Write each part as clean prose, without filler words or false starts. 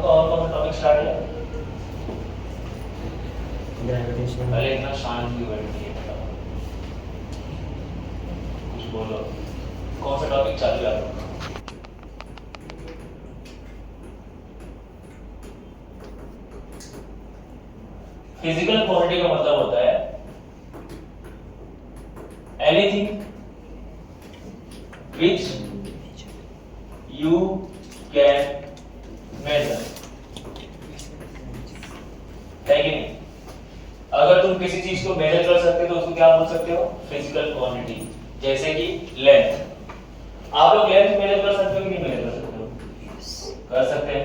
तो और कौन सा टॉपिक स्टार्ट है? ग्रेविटेशन। अरे इतना शांत क्यों बैठी है? कुछ बोलो, कौन सा टॉपिक चालू है आपका? फिजिकल क्वांटिटी का मतलब होता है anything which you can measure, है कि नहीं? अगर तुम किसी चीज को मेजर कर सकते हो तो उसको क्या बोल सकते हो? Physical quantity. जैसे कि लेंथ, आप लोग लेंथ मेजर कर सकते हो कि नहीं मेजर कर सकते हो? कर सकते हैं।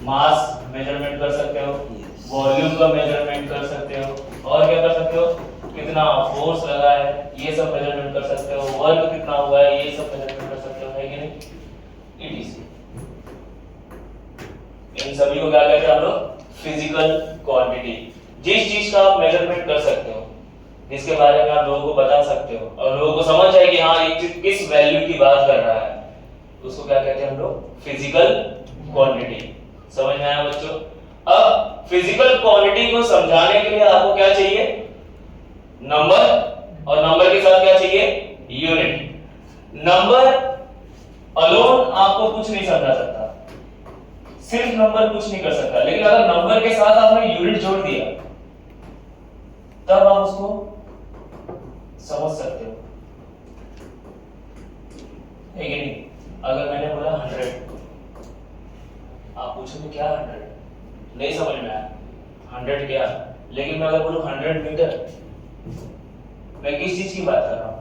मास मेजरमेंट कर सकते हो, वॉल्यूम का मेजरमेंट कर सकते हो, और क्या कर सकते हो? कितना फोर्स लगा है ये सब मेजरमेंट कर सकते हो, वर्क कितना हुआ है ये सब मेजरमेंट कर सकते हो, है कि नहीं? ईटीसी। इन सभी को क्या कहते हैं हम लोग? Physical quantity. जिस चीज का आप मेजरमेंट कर सकते हो, जिसके बारे में आप लोगों को बता सकते हो और लोगों को समझ आए कि हाँ ये किस वैल्यू की बात कर रहा है, उसको क्या कहते हैं हम लोग? Physical quantity. समझ में आया बच्चों? अब फिजिकल क्वांटिटी को समझाने के लिए आपको क्या चाहिए? नंबर, और नंबर के साथ क्या चाहिए? यूनिट। नंबर अलोन आपको कुछ नहीं समझा सकता, सिर्फ नंबर कुछ नहीं कर सकता, लेकिन अगर नंबर के साथ आपने यूनिट जोड़ दिया तब आप उसको समझ सकते हो, है कि नहीं? अगर मैंने बोला 100, आप पूछोगे क्या 100? नहीं समझ में आया 100 क्या? लेकिन मैं अगर बोलूं 100 मीटर, मैं किस चीज की बात कर रहा हूं?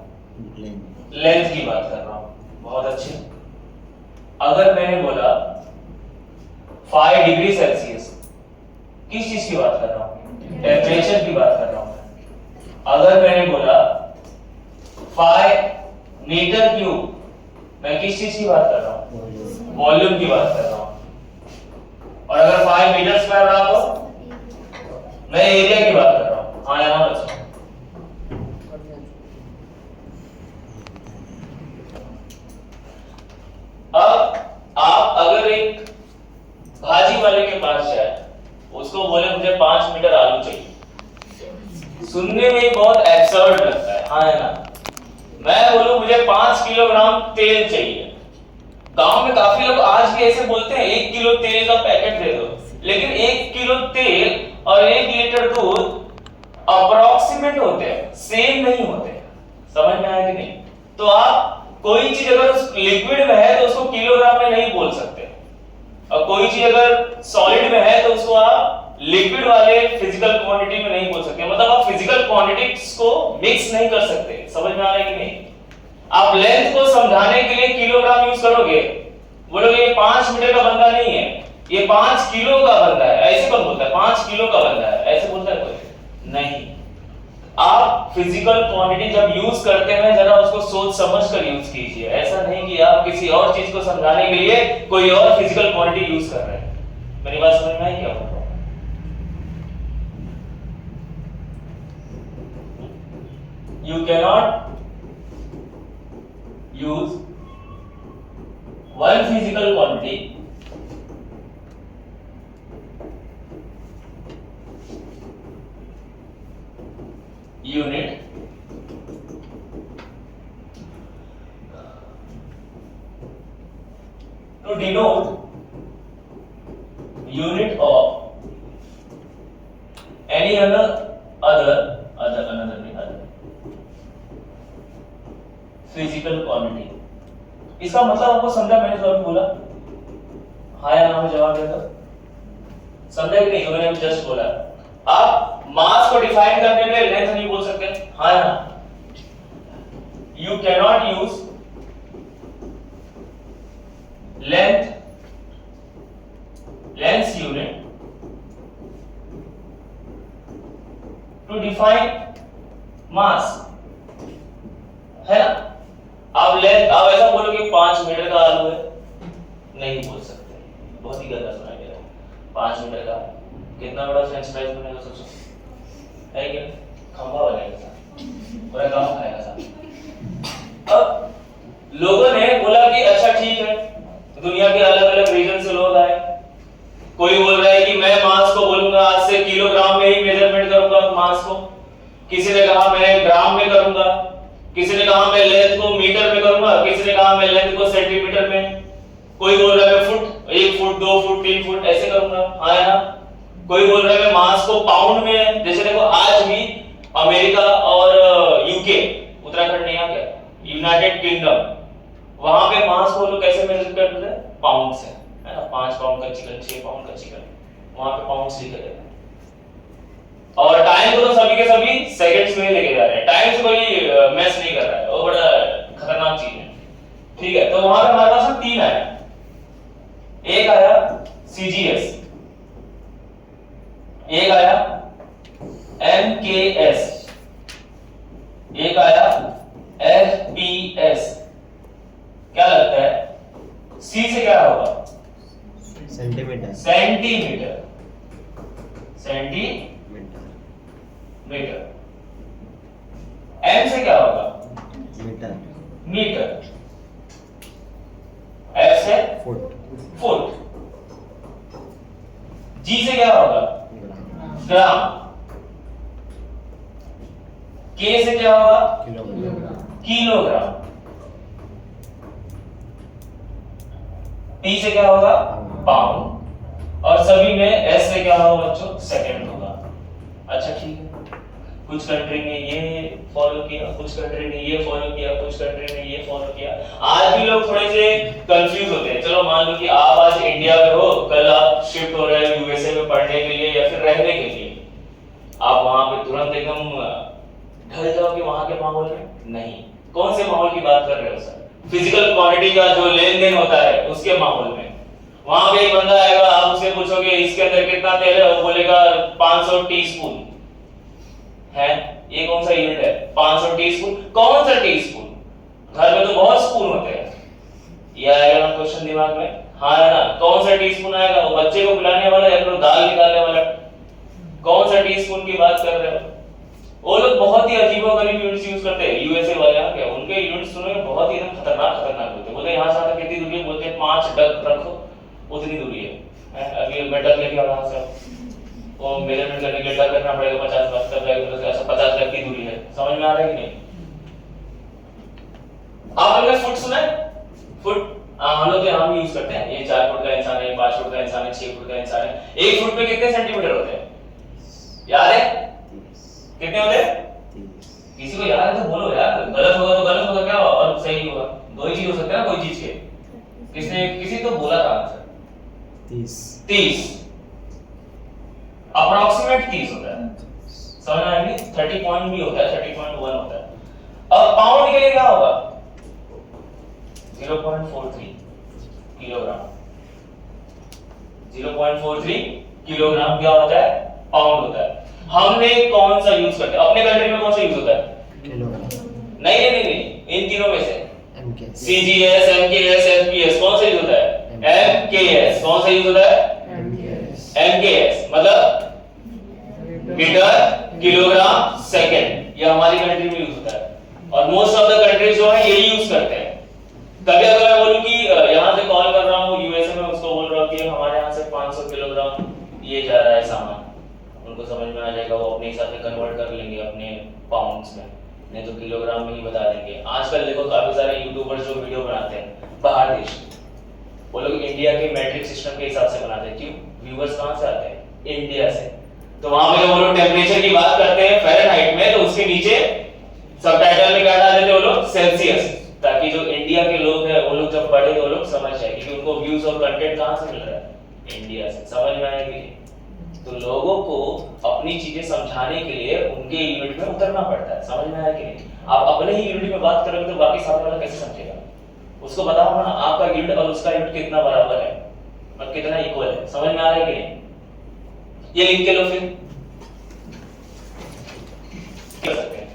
लेंथ की बात कर रहा हूं। बहुत अच्छे। अगर मैंने बोला 5 डिग्री सेल्सियस, किस चीज की बात कर रहा हूं? टेम्परेचर की बात कर रहा हूं। अगर मैंने बोला 5 मीटर क्यूब, मैं किस चीज की बात कर रहा हूं? वॉल्यूम की बात कर रहा हूं। और अगर 5 मीटर स्क्वायर रहा तो मैं एरिया की बात कर रहा हूं। हाँ या ना बच्चों? अब आप अगर एक भाजी वाले के पास जाए, उसको बोले मुझे 5 मीटर आलू चाहिए, सुनने में बहुत एब्सर्ड लगता है, हाँ है ना? मैं बोलूं मुझे 5 किलोग्राम तेल चाहिए, गांव में काफी लोग आज भी ऐसे बोलते हैं 1 किलो तेल का पैकेट दे दो, लेकिन 1 किलो तेल और 1 लीटर दूध अप्रोक्सीमेट होते हैं, सेम नहीं होते। समझ में आया कि नहीं? तो आप कोई चीज अगर उस लिक्विड में है तो उसको किलोग्राम में नहीं बोल सकते, और कोई चीज अगर सॉलिड में है तो उसको आप लिक्विड वाले फिजिकल क्वांटिटी में नहीं बोल सकते। मतलब आप फिजिकल क्वांटिटीज को मिक्स नहीं कर सकते। समझ में आ रहा है कि नहीं? आप लेंथ को समझाने के लिए किलोग्राम यूज करोगे, बोलोगे ये 5 मीटर का बंदा नहीं है, ये 5 किलो का बंदा है, ऐसे कौन बोलता है? 5 किलो का बंदा है, ऐसे बोलता है कोई? नहीं। आप फिजिकल क्वांटिटी जब यूज करते हैं जरा उसको सोच समझ कर यूज कीजिए। ऐसा नहीं कि आप किसी और चीज को समझाने के लिए कोई और फिजिकल क्वांटिटी यूज कर रहे हैं। मेरी बात समझ में आई क्या? You cannot use one physical quantity unit to denote unit of any other physical quantity. इसका मतलब आपको समझा? मैंने जो अभी बोला, हाँ या ना में जवाब दे दो। समझा कि नहीं? जो मैंने जस्ट बोला, आप मास को डिफाइन करने के लिए लेंथ नहीं बोल सकते, हाँ या ना? You can not use length unit to define mass, है ना? आप ऐसा बोलोगे 5 मीटर का आलू है, नहीं बोल सकते, बहुत ही गंदा सुनाई दे रहा है। 5 मीटर का कितना बड़ा फ्रेंच फ्राइज बनेगा सोचो, है कि नहीं? खंभा बनेगा साथ, पूरा गांव खाएगा साथ। अब लोगों ने बोला कि अच्छा ठीक है, दुनिया के अलग अलग रीजन से लोग आए, कोई किसी ने कहा मैं ग्राम में करूंगा, किसी ने कहा मैं लेंथ को मीटर में करूंगा, किसी ने कहा मैं लेंथ को सेंटीमीटर में, कोई बोल रहा है मैं फुट, 1 फुट 2 फुट 3 फुट ऐसे करूंगा, हाँ है ना। कोई बोल रहा है मैं मास को पाउंड में, जैसे देखो आज भी अमेरिका और यूके, उत्तराखंड नहीं आ गया, यूनाइटेड किंगडम, वहां पे मास को लोग कैसे मेजर करते हैं? पाउंड से, है ना। 5 पाउंड का चिकन, 6 पाउंड का चिकन, वहां पे पाउंड से लिखे जाते हैं। और टाइम को तो सभी के सभी सेकंड्स में लेके जा रहे हैं, टाइम से कोई मैच नहीं कर रहा है, वो बड़ा खतरनाक चीज है, ठीक है। तो वहां पे हमारे पास 3 आया, एक आया सीजीएस, एक आया एमकेएस, एक आया एफपीएस। क्या लगता है सी से क्या होगा? सेंटीमीटर। Centimetre, centimetre. एम से क्या होगा? मीटर। मीटर। एफ से फुट। फुट। जी से क्या होगा? ग्राम। के से क्या होगा? किलोग्राम। किलोग्राम। पी से क्या होगा? पाउंड। और सभी में एस से क्या होगा बच्चों? सेकंड होगा। अच्छा ठीक है, कुछ कंट्री ने ये फॉलो किया, कुछ कंट्री ने ये फॉलो किया, कुछ कंट्री ने ये फॉलो किया। आज भी लोग थोड़े से कंफ्यूज होते हैं। चलो मान लो कि आप आज इंडिया में हो, कल आप शिफ्ट हो रहे हो यूएसए में पढ़ने के लिए या फिर रहने के लिए, आप वहां पे तुरंत एकदम ढल जाओगे वहां के माहौल में? नहीं। कौन से माहौल की बात कर रहे हो सर? फिजिकल क्वांटिटी का जो लेन देन होता है उसके माहौल में। वहां पे एक बंदा आएगा, आप उससे पूछोगे इसके अंदर कितना तेल है, वो बोलेगा 500 टीस्पून है। ये कौन सा यूनिट है? 500 टीस्पून। कौन सा टीस्पून? घर में तो बहुत स्पून होते हैं। ये आएगा ना क्वेश्चन दिमाग में, हाँ है ना। कौन सा टीस्पून आएगा? वो बच्चे को पिलाने वाला या फिर दाल निकालने वाला? कौन सा टीस्पून की बात कर रहे हो? वो लोग बहुत ही अजीबोगरीब यूनिट्स यूज करते हैं यूएसए वाले। यहाँ क्या उनके यूनिट्स सुनो बहुत ही एकदम खतरनाक खतरनाक होते हैं। बोलते यहाँ से आकर कितनी दूरी है? बोलते हैं 5 डग रखो, उतनी दूरी है। अभी मैं डग लेके आ रहा हूँ, वो मेजरमेंट करने के लिए डग रखना पड़ेगा 50 वाट तब जाएगा, तो ऐसा 50 डग की दूरी है। समझ में आ रहा है कि नहीं? आप लोगों ने फुट सुना है? फुट हम लोग यहाँ भी यूज करते हैं। ये 4 फुट का इंसान है, 5 फुट का इंसान है, 6 फुट का इंसान है। 1 फुट में कितने सेंटीमीटर होते हैं? याद है कितने होते हैं? किसी को याद है तो बोलो यार, गलत होगा तो गलत होगा क्या और सही होगा? दो ही चीज हो सकते हैं ना कोई चीज के। किसने किसी तो बोला था आंसर 30 अप्रोक्सीमेट 30 होता है। समझ में आएगी? 30 पॉइंट भी होता है, 30.1 होता है। अब पाउंड के लिए क्या होगा? 0.43 किलोग्राम। 0.43 किलोग्राम क्या होता है? पाउंड होता है। हमने कौन सा यूज करते हैं? अपने कंट्री में कौन सा यूज होता है? किलोग्राम। नहीं, इन तीनों में से एमकेएस। सीजीएस, एमकेएस, एफपीएस कौन सा यूज होता है? एमकेएस। कौन सा यूज होता है? एमकेएस मतलब मीटर किलोग्राम सेकंड। ये हमारी कंट्री में यूज होता है और मोस्ट ऑफ द कंट्रीज जो है यही यूज करते हैं। तभी अगर मैं बोलूं कि यहां से कॉल कर रहा हूं यूएसए में, उसको बोल रहा हूं कि हमारे यहां से 500 किलोग्राम ये जा रहा है सामान, उनको समझ में आ जाएगा, वो अपने हिसाब से कन्वर्ट कर लेंगे अपने पाउंड्स में, नहीं तो किलोग्राम में ही बता देंगे। आजकल देखो काफी सारे यूट्यूबर्स जो वीडियो बनाते हैं बाहर देश, वो लोग इंडिया के मैट्रिक सिस्टम के हिसाब से बनाते हैं। क्यों? व्यूअर्स कहां से आते हैं? इंडिया से। तो वहां पे जब वो लोग टेंपरेचर की बात करते हैं फ़ारेनहाइट में, तो उसके नीचे सबटाइटल में क्या डाल देते हैं वो लोग? सेल्सियस, ताकि जो इंडिया के लोग हैं वो लोग जब पढ़े तो वो लोग समझ जाए, क्योंकि उनको व्यूज और कंटेंट कहां से मिल रहा है? इंडिया से। समझ में आएगी? तो लोगों को अपनी चीजें समझाने के लिए उनके यूनिट में उतरना पड़ता है। समझ में आया कि नहीं? आप अपने ही यूनिट में बात करोगे तो बाकी सामने वाला कैसे समझेगा? उसको बताओ ना आपका यूनिट और उसका यूनिट कितना बराबर है और कितना इक्वल है। समझ में आ रहा है कि नहीं? ये लिख के लो फिर कर सकते हैं।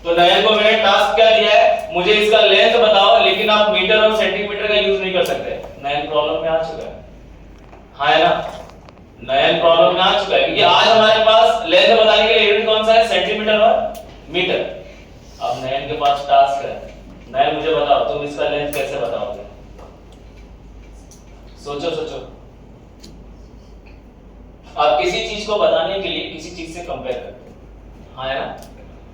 तो नयन को मैंने टास्क क्या दिया है? मुझे इसका लेंथ बताओ, लेकिन आप मीटर और सेंटीमीटर का यूज नहीं कर सकते। नयन प्रॉब्लम में आ चुका है, हाँ है ना? नयन प्रॉब्लम में आ चुका है, क्योंकि आज हमारे पास लेंथ बताने के लिए यूनिट कौन सा है? सेंटीमीटर और मीटर। अब नयन के पास टास्क है। नयन मुझे बताओ तुम इसका लेंथ कैसे बताओगे? सोचो। आप किसी चीज को बताने के लिए किसी चीज से कंपेयर करते हो। हाँ है ना?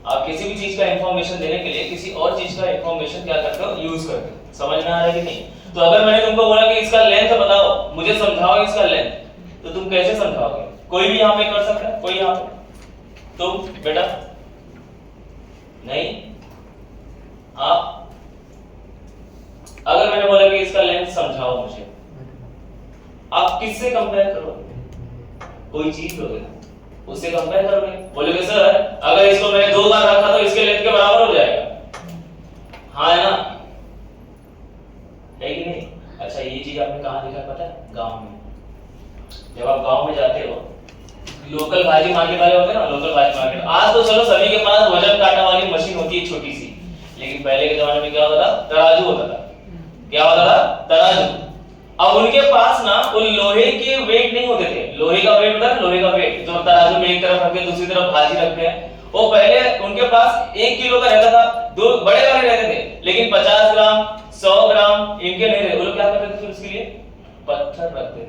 आप किसी भी चीज का इंफॉर्मेशन देने के लिए किसी और चीज का इंफॉर्मेशन क्या करते हो, यूज करते हो। समझ में आ रहा है कि नहीं? तो अगर मैंने तुमको बोला कि इसका लेंथ बताओ, मुझे समझाओ इसका लेंथ, तो तुम कैसे समझाओगे? कोई भी यहाँ पे कर सकता है, कोई यहाँ पे? तुम बेटा नहीं, आप अगर मैंने बोला कि इसका लेंथ समझाओ मुझे, आप किससे कंपेयर करोगे? कोई चीज लोगे ना, उससे कंपेयर करोगे, बोलोगे सर अगर इसको मैंने 2 बार रखा तो इसके लेंथ के बराबर हो जाएगा। हाँ है ना? है कि नहीं? अच्छा ये चीज आपने कहाँ देखा पता है? गांव में। जब आप गांव में जाते हो, लोकल भाजी मार्केट वाले होते हैं ना, लोकल भाजी मार्केट, आज तो चलो सभी के पास वजन काटने वाली मशीन होती है छोटी सी, लेकिन पहले के जमाने में क्या होता था? तराजू होता था। क्या होता था? तराजू। अब उनके पास ना वो लोहे के वेट नहीं होते थे। लोहे का वेट होता है, लोहे का वेट जो तराजू में एक तरफ रखते हैं, दूसरी तरफ भाजी रखते हैं। वो पहले उनके पास 1 किलो का रहता था, 2 बड़े वाले रहते थे, लेकिन 50 ग्राम 100 ग्राम इनके नहीं रहते। वो लोग क्या करते थे फिर उसके लिए? पत्थर रखते थे।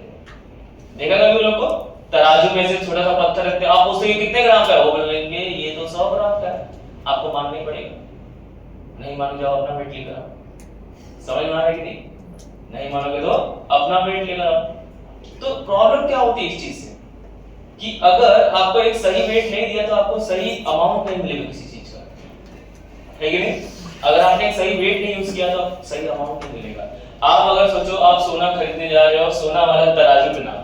देखा कभी वो लोग को? तराजू में से छोटा सा पत्थर रखते हैं, आप पूछते कितने ग्राम का है, वो बोलेंगे ये तो 100 ग्राम का है। आपको मानना ही पड़ेगा। नहीं मानो जाओ अपना वेट लेकर आओ। समझ में आ रहा है कि नहीं? नहीं मानोगे तो अपना वेट लेकर आओ। तो प्रॉब्लम क्या होती है इस चीज से कि अगर आपको एक सही वेट नहीं दिया तो आपको सही अमाउंट नहीं मिलेगा किसी चीज का, है कि नहीं? अगर आपने एक सही वेट नहीं यूज किया तो सही अमाउंट नहीं मिलेगा। आप अगर सोचो आप सोना खरीदने जा रहे हो, सोना वाला तराजू पे नाम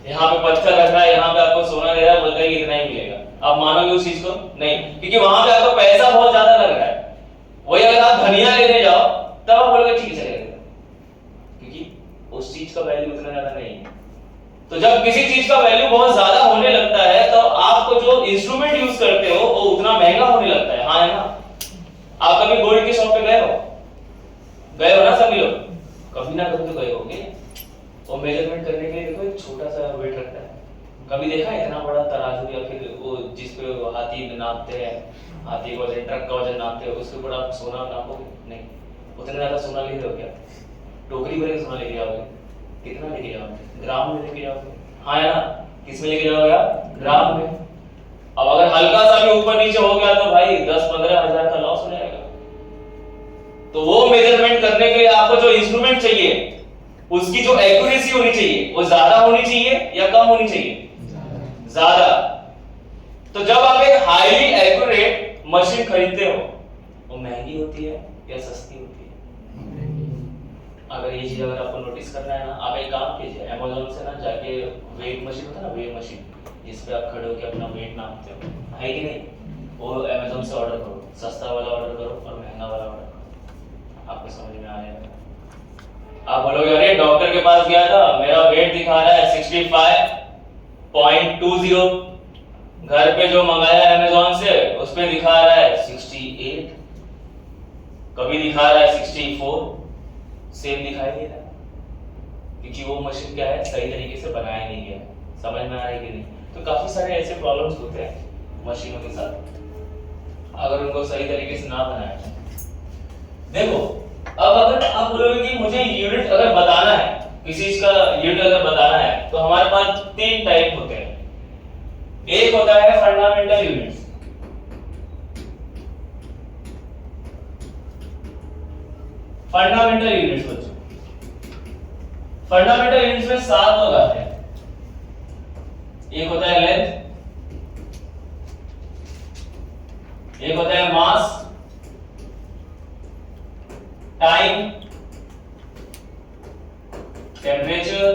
यहाँ पे पत्थर रख रहा है, यहाँ पे आपको सोना दे रहा है, बोलता है कि इतना ही मिलेगा, आप मानोगे उस चीज को? नहीं, क्योंकि वहां पे आपको पैसा बहुत ज्यादा लग रहा है। वही अगर आप धनिया लेने जाओ तब आप बोलोगे ठीक है, क्योंकि उस चीज का वैल्यू उतना ज्यादा नहीं है। तो जब किसी चीज का वैल्यू बहुत ज्यादा होने लगता है तो आपको जो इंस्ट्रूमेंट यूज करते हो वो उतना महंगा होने लगता है। हाँ है ना? आप कभी गोल्ड की शॉप पे गए हो? गए हो ना सभी लोग? कभी ना कभी तो गए होंगे। वो मेजरमेंट करने के लिए देखो एक छोटा सा वेट रखता है। कभी देखा है इतना बड़ा तराजू या फिर वो जिस पे हाथी नापते हैं, हाथी का वजन, ट्रक का वजन नापते हैं, उसके ऊपर आप सोना नापोगे? नहीं। उतना ज्यादा सोना ले रहे हो क्या? टोकरी भर के सोना लेके जाओगे? कितना लेके जाओगे? ग्राम में लेके जाओगे। हाँ है ना? किस में लेके जाओगे आप? ग्राम में। अब अगर हल्का सा भी ऊपर नीचे हो गया तो भाई 10-15 हजार का लॉस हो जाएगा। तो वो मेजरमेंट करने के लिए आपको जो इंस्ट्रूमेंट चाहिए उसकी जो एक्यूरेसी होनी चाहिए वो ज्यादा होनी चाहिए या कम होनी चाहिए? ज्यादा। तो जब आप एक हाईली एक्यूरेट मशीन खरीदते हो वो महंगी होती है या सस्ती होती है? अगर ये चीज अगर आपको नोटिस करना है ना, आप एक काम कीजिए, Amazon से ना जाके वेट मशीन होता है ना, वेट मशीन जिस पे आप खड़े होकर अपना वेट नापते हो, है कि नहीं? वो Amazon से ऑर्डर करो, सस्ता वाला ऑर्डर करो और महंगा वाला ऑर्डर करो, आपको समझ में आ जाएगा। आप बोलोगे अरे डॉक्टर के पास गया था, मेरा वेट दिखा रहा है 65.20, घर पे जो मंगाया Amazon से उस पे दिखा रहा है 68, कभी दिखा रहा है 64, सेम दिखाई दे रहा है, क्योंकि वो मशीन क्या है, सही तरीके से बनाया नहीं गया। समझ में आ रहा है कि नहीं? तो काफी सारे ऐसे प्रॉब्लम्स होते हैं मशीनों के साथ अगर उनको सही तरीके से ना बनाया जाए। देखो अब अगर आप बोलोगे कि मुझे यूनिट अगर बताना है, किसी चीज का यूनिट अगर बताना है, तो हमारे पास 3 टाइप होते हैं। एक होता है फंडामेंटल यूनिट्स, फंडामेंटल यूनिट्स बच्चों, फंडामेंटल यूनिट्स में 7 लोग आते हैं। एक होता है लेंथ, एक होता है mass, time, temperature,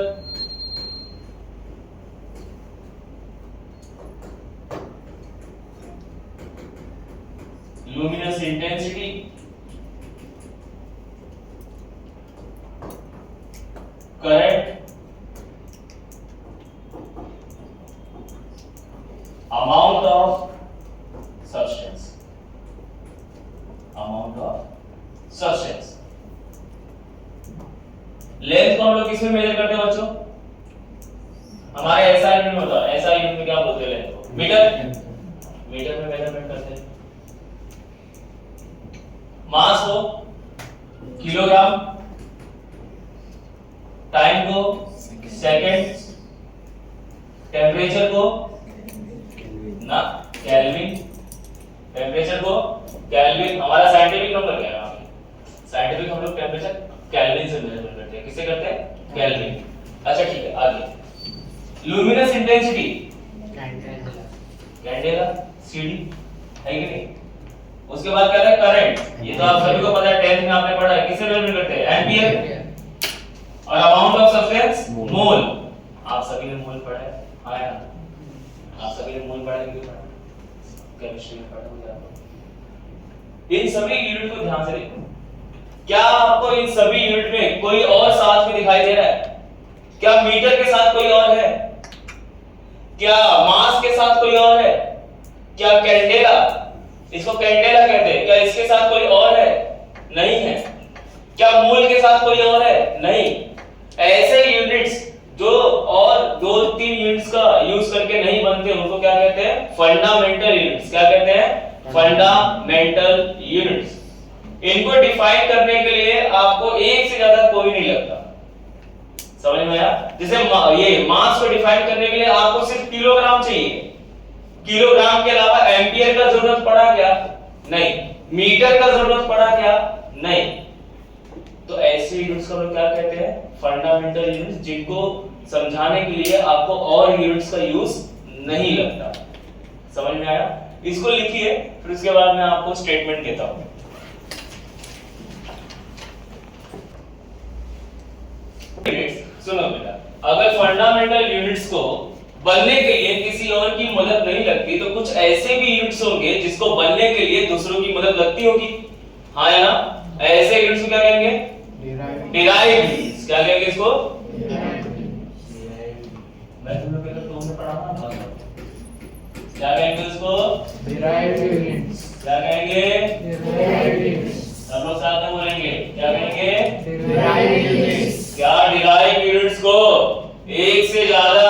luminous intensity, current, amount of substance, amount of substance. Length को हम लोग किस में मेजर करते हैं बच्चों? हमारे एसआई यूनिट में होता है। एसआई यूनिट में क्या बोलते हैं लेंथ को? मीटर, मीटर में मेजरमेंट करते हैं। मास को किलोग्राम, टाइम को सेकंड, टेम्परेचर को ना केल्विन। टेम्परेचर को केल्विन, हमारा साइंटिफिक नंबर क्या है? साइंटिफिक हम लोग टेम्परेचर केल्विन से मेजर करते हैं। किससे करते हैं? केल्विन। अच्छा ठीक है, आगे लुमिनस इंटेंसिटी कैंडेला सीडी है कि नहीं? उसके बाद क्या है? करंट। ये तो आप सभी को पता है, 10th में आपने पढ़ा है। किससे मेजर करते हैं? एम्पियर। और अमाउंट ऑफ सब्सटेंस मोल। आप सभी ने मोल पढ़ा है? हाँ या ना? आप सभी ने मोल पढ़ा है कि नहीं पढ़ा? केमिस्ट्री में पढ़ा होगा आपको। इन सभी यूनिट को ध्यान से देखो। क्या आपको इन सभी यूनिट में कोई और साथ में दिखाई दे रहा है? क्या मीटर के साथ कोई और है? क्या मास के साथ कोई और है? क्या कैंडेला, इसको कैंडेला कहते हैं, क्या इसके साथ कोई और है? नहीं है। क्या मोल के साथ कोई और है? नहीं। ऐसे यूनिट्स जो और 2-3 यूनिट्स का यूज करके नहीं बनते उनको क्या कहते हैं? Fundamental units. क्या कहते हैं? Fundamental units. इनको डिफाइन करने के लिए आपको एक से ज्यादा कोई नहीं लगता। समझ में आया? जैसे ये मास को डिफाइन करने के लिए आपको सिर्फ किलोग्राम चाहिए। किलोग्राम के अलावा एम्पियर का जरूरत पड़ा क्या? नहीं। मीटर का जरूरत पड़ा क्या? नहीं। तो ऐसे यूनिट्स को हम क्या कहते हैं? फंडामेंटल यूनिट्स, जिनको समझाने के लिए आपको और यूनिट्स का यूज नहीं लगता। समझ में आया? इसको लिखिए, फिर उसके बाद मैं आपको स्टेटमेंट देता हूं। सुनो बेटा, अगर फंडामेंटल यूनिट्स को बनने के लिए किसी और की मदद नहीं लगती तो कुछ ऐसे भी यूनिट्स होंगे जिसको बनने के लिए दूसरों की मदद लगती होगी। हाँ या ना? ऐसे यूनिट्स को क्या कहेंगे? Derived units. क्या कहेंगे इसको? मैं तुम लोग को तुमने पढ़ा था ना, क्या कहेंगे इसको? Derived units. क्या कहेंगे? Derived units. सब लोग साथ में बोलेंगे, क्या कहेंगे? Derived units. क्या डिराइव्ड यूनिट्स को एक से ज्यादा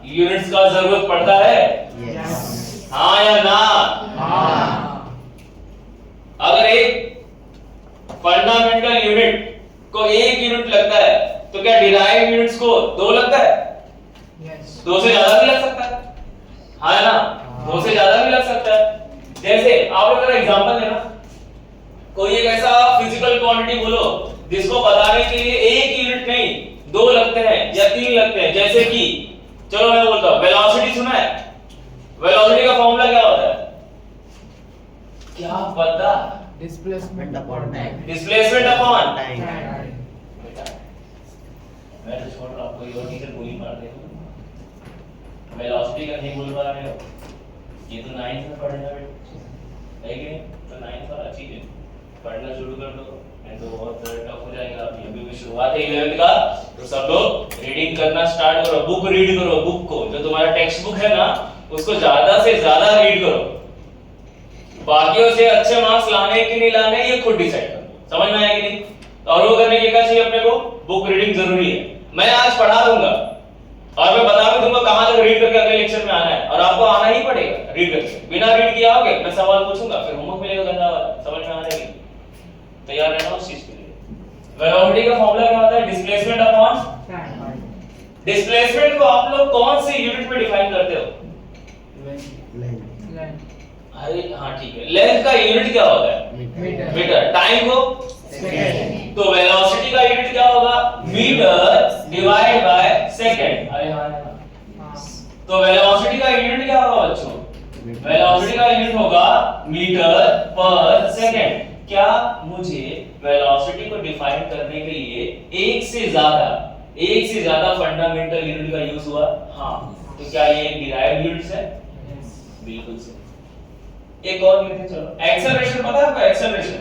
यूनिट्स का जरूरत पड़ता है? यस। हाँ या ना? हाँ। अगर एक फंडामेंटल यूनिट को एक यूनिट लगता है तो क्या डिराइव्ड यूनिट्स को 2 लगता है? यस। 2 से ज्यादा भी लग सकता है। हाँ या ना? 2 से ज्यादा भी लग सकता है। जैसे आप लोग एग्जांपल देना, कोई एक ऐसा फिजिकल क्वांटिटी बोलो जिसको बताने के लिए एक यूनिट नहीं 2 लगते हैं या 3 लगते हैं। जैसे कि चलो मैं बोलता हूं, वेलोसिटी सुना है? वेलोसिटी का फॉर्मूला क्या होता है? क्या पता? Displacement upon time. Displacement upon time. मैं तो छोड़ रहा हूं, कोई और टीचर गोली मार दे। वेलोसिटी का नहीं बोल पा रहे हो? ये तो 9th में पढ़ना है कि नहीं? तो 9th वाला चीज है, पढ़ना शुरू कर दो, नहीं तो बहुत टफ हो जाएगा। अभी भी शुरुआत है 11th का, तो सब लोग रीडिंग करना स्टार्ट करो। बुक रीड करो, बुक को, जो तुम्हारा टेक्स्ट बुक है ना उसको ज्यादा से ज्यादा रीड करो। बाकियों से अच्छे मार्क्स लाने कि नहीं लाने ये खुद डिसाइड करो। समझ में आया कि नहीं? और वो करने के लिए क्या चाहिए अपने को? बुक रीडिंग जरूरी है। मैं आज पढ़ा दूंगा और मैं बता भी दूंगा कहां तक रीड करके अगले लेक्चर में आना है, और आपको आना ही पड़ेगा रीड करके। बिना रीड किए आओगे मैं सवाल पूछूंगा, फिर होमवर्क मिलेगा गंदा वाला। समझ में आ रहा है? तैयार रहना उस चीज के लिए। वेलोसिटी का फॉर्मूला क्या होता है? Displacement upon time. डिस्प्लेसमेंट को आप लोग कौन सी यूनिट में डिफाइन करते हो? अरे हाँ ठीक है, लेंथ का यूनिट क्या होता है? मीटर। टाइम को सेकंड। तो वेलोसिटी का यूनिट क्या होगा? Metre divide by second. अरे हाँ, तो वेलोसिटी का यूनिट क्या होगा बच्चों? वेलोसिटी का यूनिट होगा मीटर पर सेकंड। क्या मुझे वेलोसिटी को डिफाइन करने के लिए एक से ज्यादा फंडामेंटल यूनिट का यूज हुआ? हाँ। तो क्या ये डिराइव्ड यूनिट्स है? बिल्कुल सही। एक और लेते हैं, चलो। एक्सेलरेशन पता है आपको? एक्सेलरेशन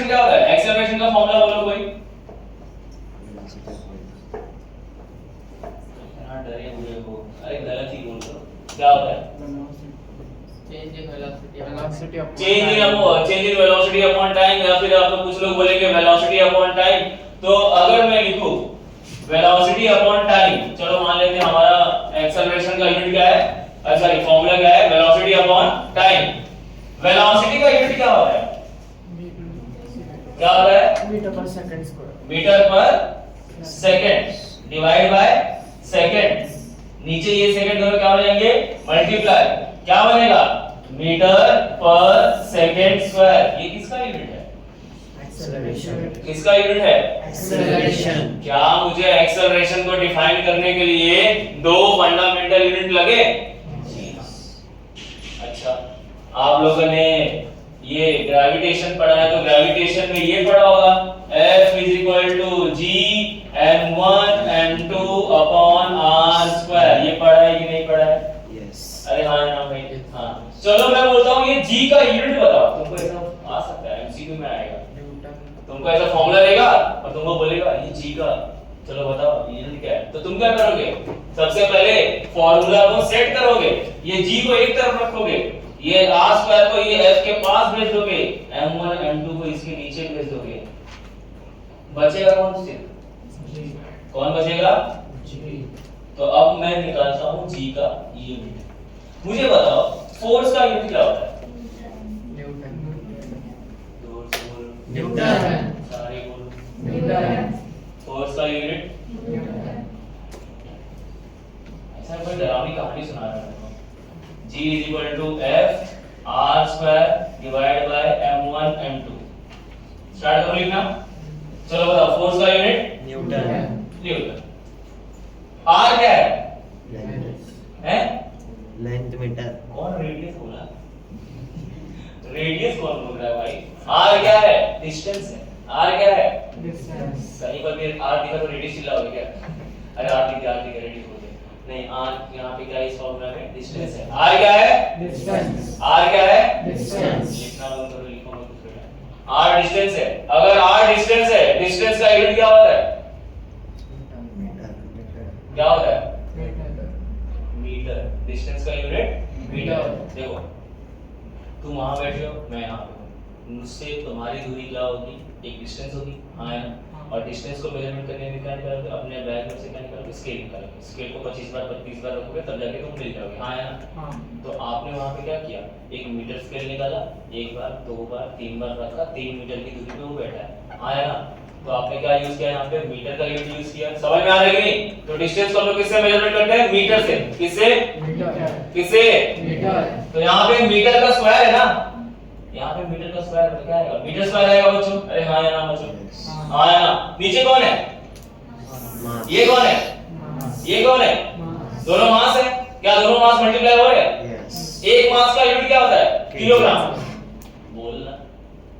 क्या होता है? एक्सेलरेशन का फॉर्मूला बोलो कोई। डरे हुए हो, अरे गलत ही बोल दो। क्या होता है? Change in velocity upon time, या फिर आप लोग कुछ लोग बोलेंगे वेलोसिटी अपॉन टाइम। तो अगर मैं लिखूं वेलोसिटी अपॉन टाइम, चलो मान लेते हैं हमारा एक्सेलरेशन का यूनिट क्या है? सॉरी, फॉर्मूला क्या है? Velocity upon time. वेलोसिटी का यूनिट क्या होता है? क्या होता है? मीटर पर सेकंड स्क्वायर। मीटर पर सेकंड डिवाइड बाय सेकंड। नीचे ये सेकंड दोनों क्या हो जाएंगे, मल्टीप्लाई, क्या बनेगा, मीटर पर सेकंड स्क्वायर। ये किसका यूनिट है, Acceleration. किसका यूनिट है, Acceleration. क्या मुझे एक्सेलरेशन को डिफाइन करने के लिए दो फंडामेंटल यूनिट लगे? अच्छा, आप लोगों ने ये ग्रेविटेशन पढ़ा है, तो ग्रेविटेशन में ये पढ़ा होगा F is equal to G m1 m2 upon r square। ये पढ़ा है कि नहीं पढ़ा है? Yes. अरे हाँ ना भाई, हाँ चलो मैं बोलता हूँ ये G का यूनिट बताओ। तुमको ऐसा आ सकता है, MCQ में आएगा, तुमको ऐसा फॉर्मूला देगा और तुमको बोलेगा ये G का, चलो बताओ यूनिट क्या है। तो तुम क्या करोगे, सबसे पहले फॉर्मूला को सेट करोगे, ये G को एक तरफ रखोगे, ये r स्क्वायर को ये F के पास भेज दोगे, m1 m2 को इसके नीचे भेज दोगे, बचेगा कौन सी, कौन बचेगा? तो अब मैं निकालता हूँ G का यूनिट। मुझे बताओ फोर्स का यूनिट क्या होता है? Newton. सारे बोलो, Newton. फोर्स का यूनिट। ऐसा कोई डरावनी कहानी सुना रहा है। G is equal to F R square divided by m1 m2। Start करो लिखना, चलो बताओ फोर्स का यूनिट Newton. न्यूटन। R क्या है? हैं? Length meter. कौन रेडियस बोला? रेडियस कौन बोल रहा है भाई? R क्या है? डिस्टेंस है। R क्या है? कहीं पर भी R दिखा तो रेडियस चिल्लाओगे क्या? अरे R दिख गया रेडियस बोल दे। नहीं, R यहाँ पे क्या है, इस फॉर्मूला में डिस्टेंस है। R क्या है? R क्या है? लिखना बंद करो, लिखो मत कुछ। R डिस्टेंस है। अगर R डिस्टेंस है, डिस्टेंस का यूनिट क्या होता है? क्या होता है? मीटर। डिस्टेंस का यूनिट मीटर। देखो तुम वहां बैठे हो, मैं यहाँ पे हूँ, मुझसे तुम्हारी दूरी क्या होगी, एक डिस्टेंस होगी, हाँ है ना। और डिस्टेंस को मेजरमेंट करने में क्या निकालोगे, अपने बैग में से क्या निकालोगे, स्केल निकालोगे। स्केल को 25 बार 32 बार रखोगे तब जाके तुम मिल जाओगे, हाँ है ना। तो आपने वहां पे क्या किया, एक मीटर स्केल निकाला, एक बार, दो बार, तीन बार रखा, 3 मीटर की दूरी पे वो बैठा है, हाँ है ना। तो आपने क्या यूज किया यहाँ पे, मीटर का यूनिट यूज किया। समझ में आ रहा है कि नहीं? तो डिस्टेंस को हम लोग किससे मेजरमेंट करते हैं, मीटर से। किससे? किससे? तो यहाँ पे मीटर का स्क्वायर है ना, यहाँ पे मीटर का स्क्वायर तो क्या आएगा, मीटर स्क्वायर आएगा बच्चों। अरे हाँ या ना बच्चों, हाँ या ना। नीचे कौन है, ये कौन है, ये कौन है, दोनों मास है। क्या दोनों मास मल्टीप्लाई हो रहे हैं? एक मास का यूनिट क्या होता है, किलोग्राम। बोलना,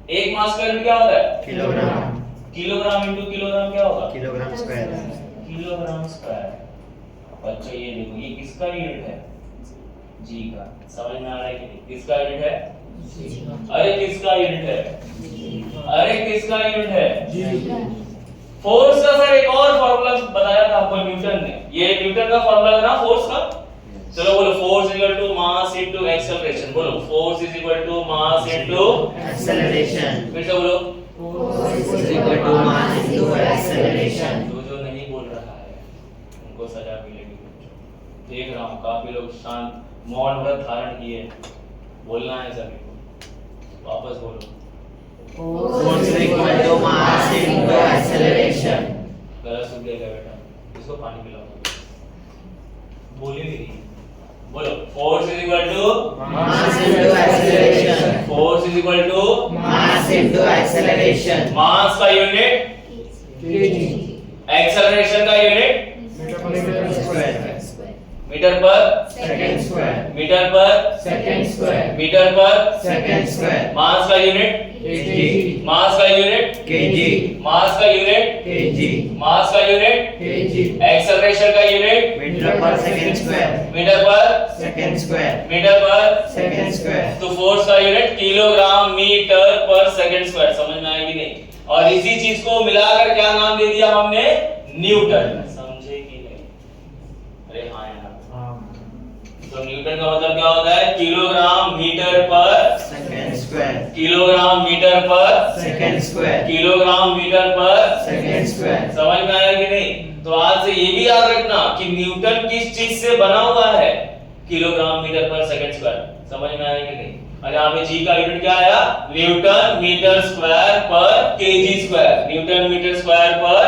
एक मास का यूनिट क्या होता है, किलोग्राम। किलोग्राम इंटू किलोग्राम क्या होगा, किलोग्राम स्क्वायर। Kilogram square. अच्छा ये देखो, ये किसका यूनिट है, जी का। समझ में आ रहा है कि नहीं? किसका यूनिट है, अरे किसका यूनिट है, अरे किसका यूनिट है, फोर्स का। सर एक और फार्मूला बताया था आपको न्यूटन ने, ये न्यूटन का फार्मूला था ना फोर्स का। चलो बोलो, force equal to mass into acceleration. बोलो, force is equal to mass into acceleration. फिर से बोलो, force is equal to mass into acceleration. जो नहीं बोल रहा है उनको सजा मिलेगी। देख रहा हूँ काफी लोग शांत मौन व्रत धारण किए, बोलना है सभी को, वापस बोलो। Force is equal to mass into acceleration. गला सूख गया बेटा, इसको पानी पिलाओ। बोल ही नहीं, बोलो। Force is equal to mass into acceleration. Force is equal to mass into acceleration. Mass का यूनिट, एक्सेलरेशन का यूनिट मीटर पर सेकंड स्क्वायर। मीटर पर सेकंड स्क्वायर। मीटर पर सेकंड स्क्वायर। मास का यूनिट, केजी। मास का unit, KG. Mass का unit, KG. Mass का unit, KG. Acceleration का यूनिट, मीटर पर सेकंड स्क्वायर। मीटर पर सेकंड स्क्वायर। मीटर पर सेकंड स्क्वायर। तो फोर्स का यूनिट किलोग्राम मीटर पर सेकंड स्क्वायर। समझ में आएगी नहीं? और इसी चीज को मिलाकर क्या नाम दे दिया हमने, न्यूटन। समझे कि नहीं? अरे हाँ यार। तो न्यूटन का मतलब क्या होता है, किलोग्राम मीटर पर सेकंड स्क्वायर। किलोग्राम मीटर पर सेकंड स्क्वायर। किलोग्राम मीटर पर सेकंड स्क्वायर। समझ में आया कि नहीं? तो आज से ये भी याद रखना कि न्यूटन किस चीज से बना हुआ है, किलोग्राम मीटर पर सेकंड स्क्वायर। समझ में आया कि नहीं? और यहाँ पे जी का यूनिट क्या आया, न्यूटन मीटर स्क्वायर पर KG square. Newton metre square पर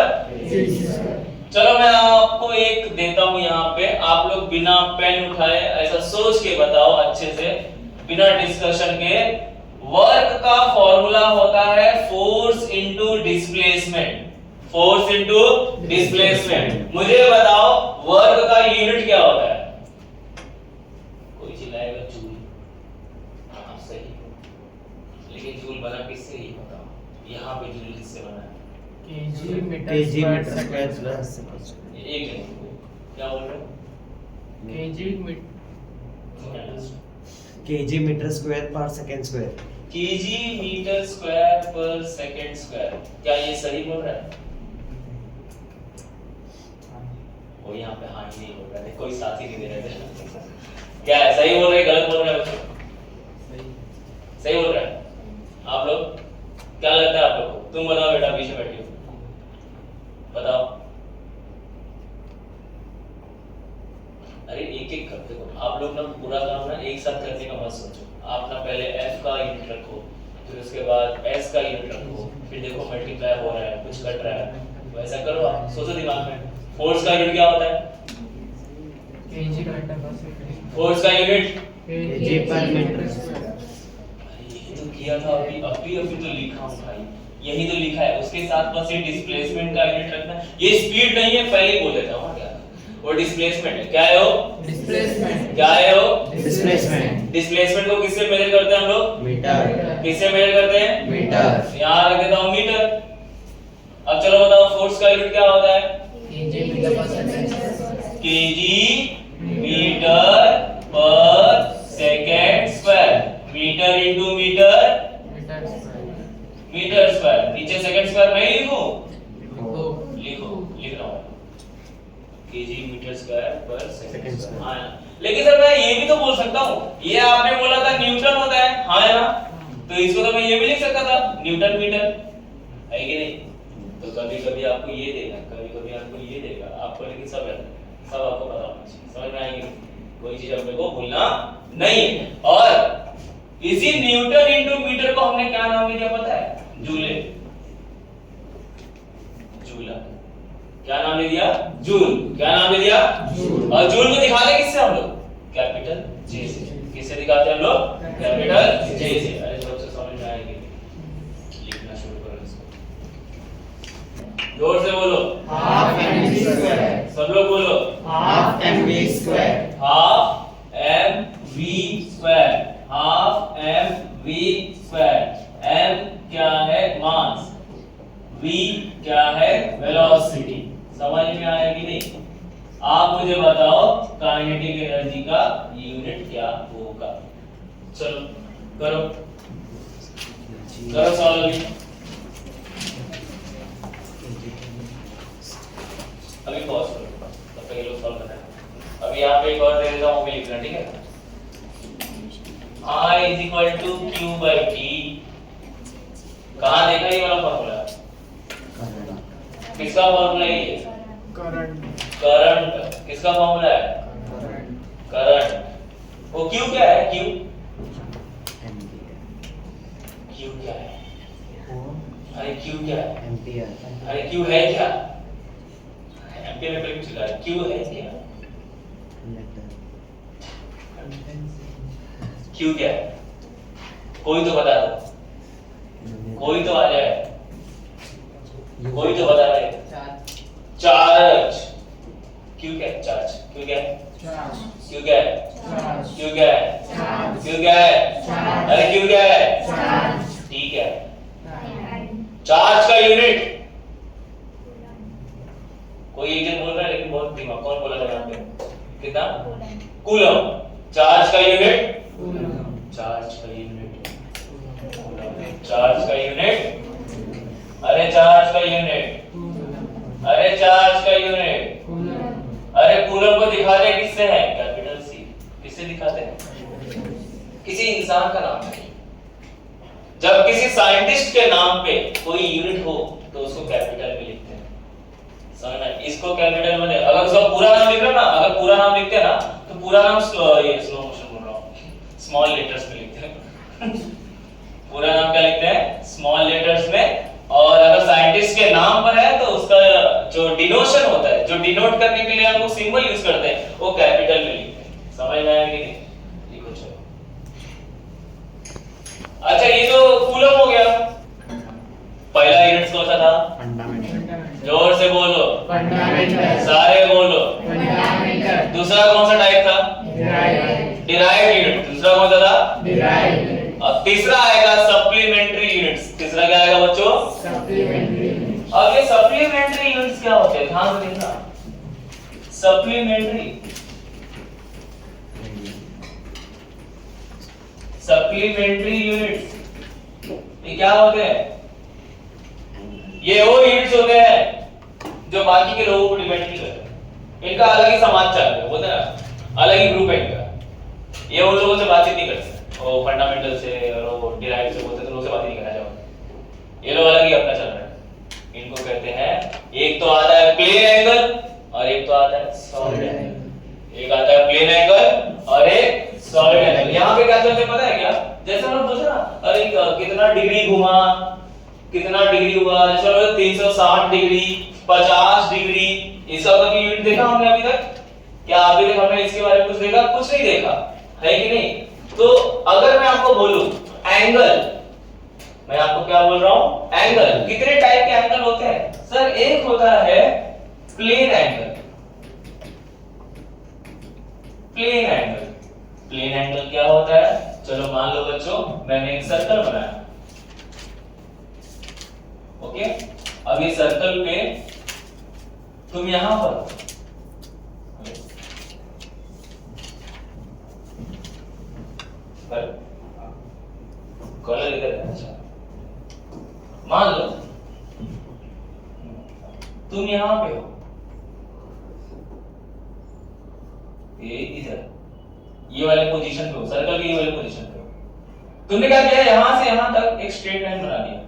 चलो मैं आपको एक देता हूं यहाँ पे, आप लोग बिना पेन उठाए ऐसा सोच के बताओ अच्छे से, बिना डिस्कशन के। वर्क का फॉर्मूला होता है force into displacement, force into displacement. मुझे बताओ वर्क का यूनिट क्या होता है? कोई चिल्लाएगा जूल। हाँ सही, लेकिन जूल बना किससे ही बताओ, यहाँ पे जूल किससे बना है? केजी मीटर स्क्वायर प्लस एक क्या बोल रहे हो? केजी मीटर स्क्वायर पर second square. KG metre square पर सेकंड स्क्वायर, क्या ये सही बोल रहा है? वो यहाँ पे हाँ ही नहीं बोल रहा है, कोई साथ ही नहीं दे रहे थे। क्या है, सही बोल रहे हैं गलत बोल रहे हैं बच्चों? सही बोल रहा है। आप लोग क्या लगता है आप लोग को? तुम बताओ बेटा, पीछे बैठी हो, बताओ। अरे एक एक करते हो आप लोग ना, पूरा काम ना एक साथ करने का मत सोचो। आप ना पहले f का यूनिट रखो, फिर उसके बाद s का यूनिट रखो, फिर देखो मल्टीप्लाई हो रहा है, कुछ कट रहा है, वैसा करो आप, सोचो दिमाग में। फोर्स का यूनिट क्या होता है? केजी मीटर पर सेकंड। फोर्स का यूनिट केजी पर मीटर। यही तो किया था अभी तो लिखा हूं भाई, यही तो लिखा है। उसके साथ बस ये डिस्प्लेसमेंट का यूनिट रखना। ये स्पीड नहीं है, पहले ही बोल देता हूं क्या, वो डिस्प्लेसमेंट है। क्या है वो? डिस्प्लेसमेंट। क्या है वो? डिस्प्लेसमेंट। डिस्प्लेसमेंट को किससे मेजर करते हैं हम लोग? मीटर। किससे मेजर करते हैं? मीटर। यहाँ रख देता हूं मीटर। अब चलो बताओ फोर्स का यूनिट क्या होता है? केजी मीटर पर सेकंड। केजी मीटर पर second square. Metre into metre metre square. Metre square. नीचे सेकंड स्क्वायर नहीं लिखूं? लिखो। लिख रहा हूं केजी मीटर स्क्वायर पर सेकंड Second स्क्वायर। square। हाँ, लेकिन सर मैं ये भी तो बोल सकता हूँ, ये आपने बोला था न्यूटन होता है, हाँ है ना, तो इसको तो मैं ये भी लिख सकता था न्यूटन मीटर, है कि नहीं? तो कभी कभी आपको ये देगा, कभी कभी आपको ये देगा, आपको लेकिन सब है, सब आपको पता होना चाहिए, समझ में आएगी? कोई चीज अपने को भूलना नहीं है। और इसी न्यूटन इनटू मीटर को हमने क्या नाम दिया पता है? जूले। जूला। क्या नाम दे दिया? जूल। क्या नाम दे दिया? जूल। और जूल को दिखाते किससे हम लोग? कैपिटल जे से। किससे दिखाते हैं हम लोग? कैपिटल जे से। अरे सबसे समझ में आएगी, लिखना शुरू करो इसको, जोर से बोलो। Half M V square. सब लोग बोलो। Half M V square. Half M V square. Half M V square. M क्या है? मास। v क्या है? वेलोसिटी। समझ में आएगी नहीं? आप मुझे बताओ काइनेटिक एनर्जी का यूनिट क्या होगा? चलो करो करो सॉल्व अभी। अभी पॉज करो, तब तक ये लोग सॉल्व करना है। अभी यहाँ पे एक और दे देता हूँ, वो भी लिखना, ठीक है? I is equal to Q by T। कहाँ देखा ये वाला फॉर्मूला? किसका फॉर्मूला है ये? करंट। करंट। किसका फॉर्मूला है? करंट। वो Q क्या है? Q क्या है? अरे Q क्या है? एम्पियर। अरे Q है क्या? एम्पियर में क्यों चिल्ला रहे? Q है क्या? Q क्या है? कोई तो बता दो, कोई तो आ जाए, कोई तो बता दे। चार्ज। Q क्या है? चार्ज। Q क्या है? Q क्या है? Q क्या है? Q क्या है? अरे Q क्या है? ठीक है। चार्ज का यूनिट कोई एक जन बोल रहा है, लेकिन बहुत दिमाग, कौन बोला था यहाँ पे? कितना? कूलम। चार्ज का यूनिट? चार्ज का यूनिट। चार्ज का यूनिट। अरे चार्ज का यूनिट। अरे चार्ज का यूनिट। अरे कूलम को दिखाते किससे है? Capital C. किससे दिखाते हैं? किसी इंसान का नाम नहीं। जब किसी साइंटिस्ट के नाम पे कोई यूनिट हो तो उसको कैपिटल में लिखते हैं, समझना? इसको कैपिटल में, अगर उसका पूरा नाम लिख रहे ना, अगर पूरा नाम लिखते हैं ना, तो पूरा नाम ये स्लो मोशन बोल रहा हूँ, स्मॉल लेटर्स में लिखते हैं। पूरा नाम क्या लिखते हैं? स्मॉल लेटर्स में। और अगर साइंटिस्ट के नाम पर है तो उसका जो डिनोशन होता है, जो डिनोट करने के लिए हम लोग सिंबल यूज करते हैं, वो कैपिटल में लिखते हैं। समझ में आया कि नहीं? लिखो चलो। अच्छा, ये तो कूलम हो गया। पहला यूनिट कौन सा था? फंडामेंटल। जोर से बोलो, फंडामेंटल। सारे बोलो। फंडामेंटल। दूसरा कौन सा टाइप था? डिराइव्ड। Derived unit. दूसरा कौन सा था? डिराइव्ड। अब तीसरा आएगा सप्लीमेंट्री यूनिट्स। तीसरा क्या आएगा बच्चों? सप्लीमेंट्री। अब ये सप्लीमेंट्री यूनिट्स क्या होते हैं? ध्यान से देखना। सप्लीमेंट्री यूनिट्स ये क्या होते हैं? ये वो यूनिट्स होते हैं जो बाकी के लोगों को डिपेंड नहीं करते। इनका अलग ही समाज चल रहा है, बोलते हैं ना, अलग ही ग्रुप है इनका। ये उन लोगों से बातचीत नहीं करते, वो फंडामेंटल से और वो डिराइव से बोलते हैं, तो लोगों से बात नहीं करना चाहते। ये लोग अलग ही अपना चल रहा है। इनको कहते हैं, एक तो आता है प्लेन एंगल और एक तो आता है सॉलिड एंगल। एक आता है प्लेन एंगल और एक सॉलिड एंगल। यहाँ पे क्या चलते हैं पता है क्या? जैसे हम लोग सोच रहा, अरे कितना डिग्री घुमा, कितना डिग्री हुआ, जैसे 360 डिग्री, 50 डिग्री, इस सब का यूनिट देखा हमने अभी तक? क्या अभी तक हमने इसके बारे में कुछ देखा? कुछ नहीं देखा है कि नहीं? तो अगर मैं आपको बोलूं एंगल, मैं आपको क्या बोल रहा हूं? एंगल। कितने टाइप के एंगल होते हैं? सर एक होता है plane angle. Plane angle, plane angle क्या होता है? चलो मान लो बच्चों, मैंने एक सर्कल बनाया, ओके। अब ये सर्कल पे तुम यहां पर कलर इधर है। अच्छा, मान लो तुम यहां पे हो, ये इधर, ये वाले पोजीशन पे हो, सर्कल के ये वाले पोजीशन पे हो। तुमने क्या किया? यहां से यहां तक एक स्ट्रेट लाइन बना दिया।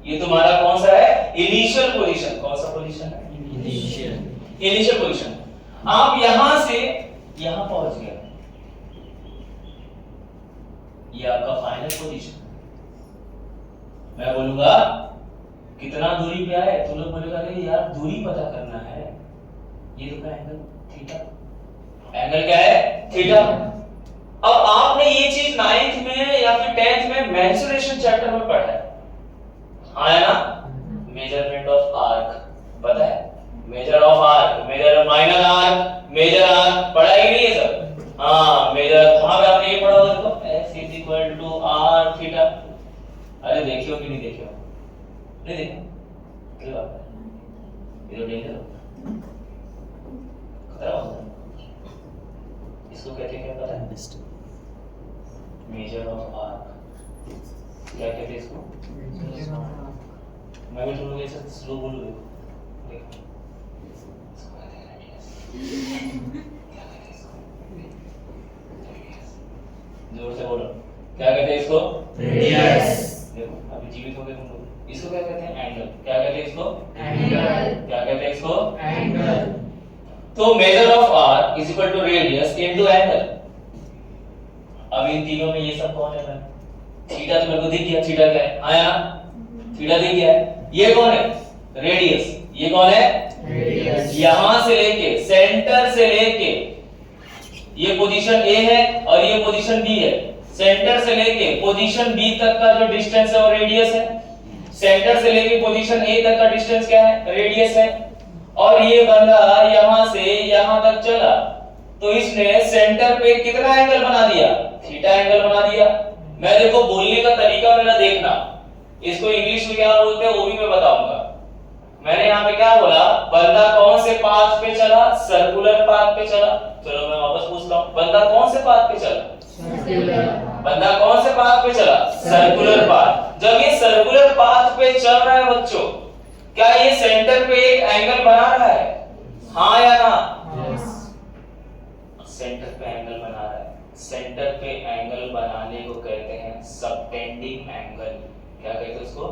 ये तुम्हारा कौन सा है? Initial position. कौन सा पोजीशन है? Initial position. आप यहां से यहां पहुंच गए, ये आपका फाइनल पोजीशन। मैं बोलूंगा कितना दूरी पे आए, तुम लोग बोलेगा अरे यार दूरी पता करना है, ये तो एंगल थीटा। एंगल क्या है? थीटा। अब आपने ये चीज 9th में या फिर 10th में मेंसुरेशन चैप्टर में पढ़ा है, हाँ है ना? मेजरमेंट ऑफ आर्क पता है? Measure of arc, major minor arc, major arc पढ़ा है कि नहीं ये सब? हाँ, मेजर वहां पे आपने ये पढ़ा होगा, देखो S = R थीटा। अरे देखियो कि नहीं देखियो? नहीं देखा? क्या बात है? ये तो डेंजर खतरा होता है। इसको कहते हैं क्या पता है? Measure of arc. क्या कहते हैं इसको? मैं भी थोड़ा ऐसे स्लो बोलूं, देखो इसको कहते हैं रेडियस। क्या कहते हैं इसको? जोर से बोलो, क्या कहते हैं इसको? रेडियस। देखो अभी जीवित हो गए तुम लोग। इसको क्या कहते हैं? एंगल। क्या कहते हैं इसको? एंगल। क्या कहते हैं इसको? एंगल। तो measure of arc is equal to radius into angle. अब इन तीनों में ये सब कौन है? थीटा तो मेरे को दिख गया, थीटा क्या है? आया ना? थीटा दिख गया है। ये कौन है? रेडियस। ये कौन है? रेडियस। यहां से लेके, सेंटर से लेके, ये पोजीशन ए है और ये पोजीशन बी है। सेंटर से लेके पोजीशन बी तक का जो डिस्टेंस है वो रेडियस है। सेंटर से लेके पोजीशन ए तक का डिस्टेंस क्या है? रेडियस है। और ये बंदा यहां से यहां तक चला, तो इसने सेंटर पे कितना एंगल बना दिया? थीटा एंगल बना दिया। मैं देखो बोलने का तरीका मेरा देखना, इसको इंग्लिश में क्या बोलते हैं वो भी मैं बताऊंगा। मैंने यहाँ पे क्या बोला? बंदा कौन से पाथ पे चला? सर्कुलर पाथ पे चला। चलो मैं वापस पूछता हूँ, बंदा कौन से पाथ पे चला? सर्कुलर। बंदा कौन से पाथ पे चला? Circular path. जब ये सर्कुलर पाथ पे चल रहा है बच्चों, क्या ये सेंटर पे एक एंगल बना रहा है? हाँ या ना? सेंटर पे एंगल बना रहा है। सेंटर पे एंगल बनाने को कहते हैं सबटेंडिंग एंगल। क्या कहते हैं उसको?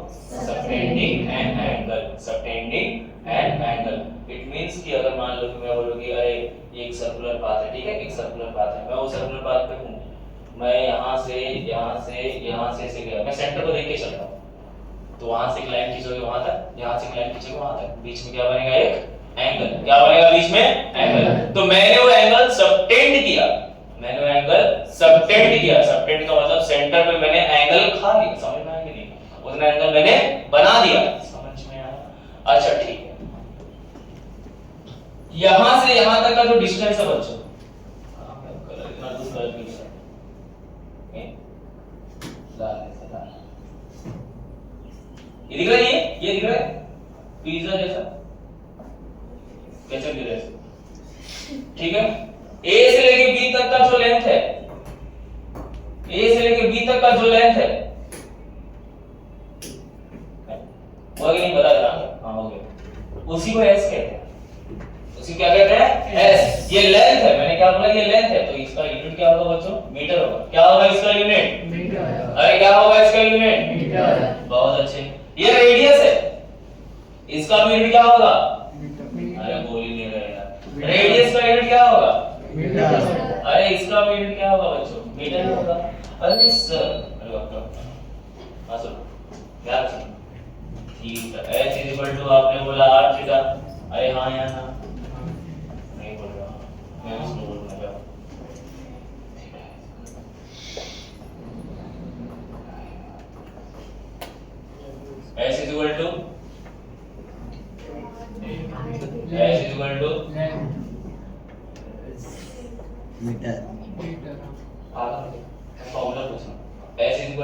Subtending and angle. Subtending and angle. It means कि अगर मान लो कि मैं बोलूं कि अरे ये एक सर्कुलर पाथ है, ठीक है, एक सर्कुलर पाथ है, मैं वो सर्कुलर पाथ पे हूं, मैं यहां से ऐसे गया, मैं सेंटर को देख के चल रहा हूं, तो वहां से एक लाइन खींचोगे वहां तक, यहां से एक लाइन खींचोगे वहां तक, बीच में क्या बनेगा? एक एंगल क्या बनेगा बीच में? एंगल। तो मैंने वो एंगल सबटेंड किया, मैंने वो एंगल सबटेंड किया। सबटेंड का मतलब सेंटर पे मैंने एंगल खा लिया। समझ में आया कि नहीं? उतना एंगल मैंने बना दिया। समझ में आया? अच्छा ठीक है, यहां से यहां तक का जो डिस्टेंस है बच्चों, कलर इतना दूर कर दिया ये दिख रहा है, ये दिख रहा है पिज्जा जैसा, कैसे दिख रहा है? ठीक है, ए से लेके बी तक का जो लेंथ है, ए से लेके बी तक का जो लेंथ है, वो आगे नहीं बता रहा। हाँ हो गया, उसी को एस कहते हैं। उसी क्या कहते हैं? एस। ये लेंथ है, मैंने क्या बोला? ये लेंथ है, तो इसका यूनिट क्या होगा बच्चों? मीटर होगा। क्या होगा इसका यूनिट? मीटर। अरे क्या होगा इसका यूनिट? मीटर। बहुत अच्छे। ये रेडियस है, इसका भी यूनिट क्या होगा? अरे बोल ही नहीं रहे यार। रेडियस का यूनिट क्या होगा? मीटर। अरे इसका भी यूनिट क्या होगा बच्चों? मीटर होगा। अरे सर, अरे बाप रे, हाँ सुनो यार, ठीक है। h = आपने बोला r थीटा। अरे हाँ या ना? नहीं बोल रहा, मैं उसको बोलना चाहता हूँ। h = metre. फॉर्मूला पूछना। h =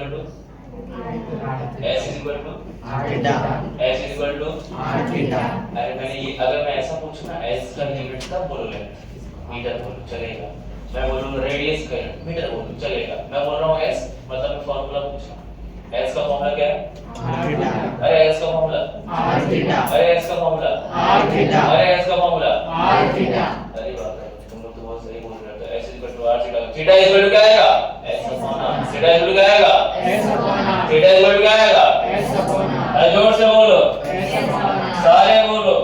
theta. अरे मैंने ये, अगर मैं ऐसा पूछूं ना, s का यूनिट का बोल रहे मीटर बोलो चलेगा, मैं बोलूं रेडियस का मीटर बोलूं चलेगा, मैं बोल रहा हूं s मतलब मैं फार्मूला पूछना। s का फार्मूला क्या है? अरे s का फार्मूला अरे s का फार्मूला अरे s का फार्मूला अरे बाप रे, तुम लोग तो बहुत सही बोल रहे हो। s = r theta. थीटा = क्या आएगा? s upon r। थीटा = क्या आएगा? थीटा = क्या आएगा? अरे जोर से बोलो, सारे बोलो।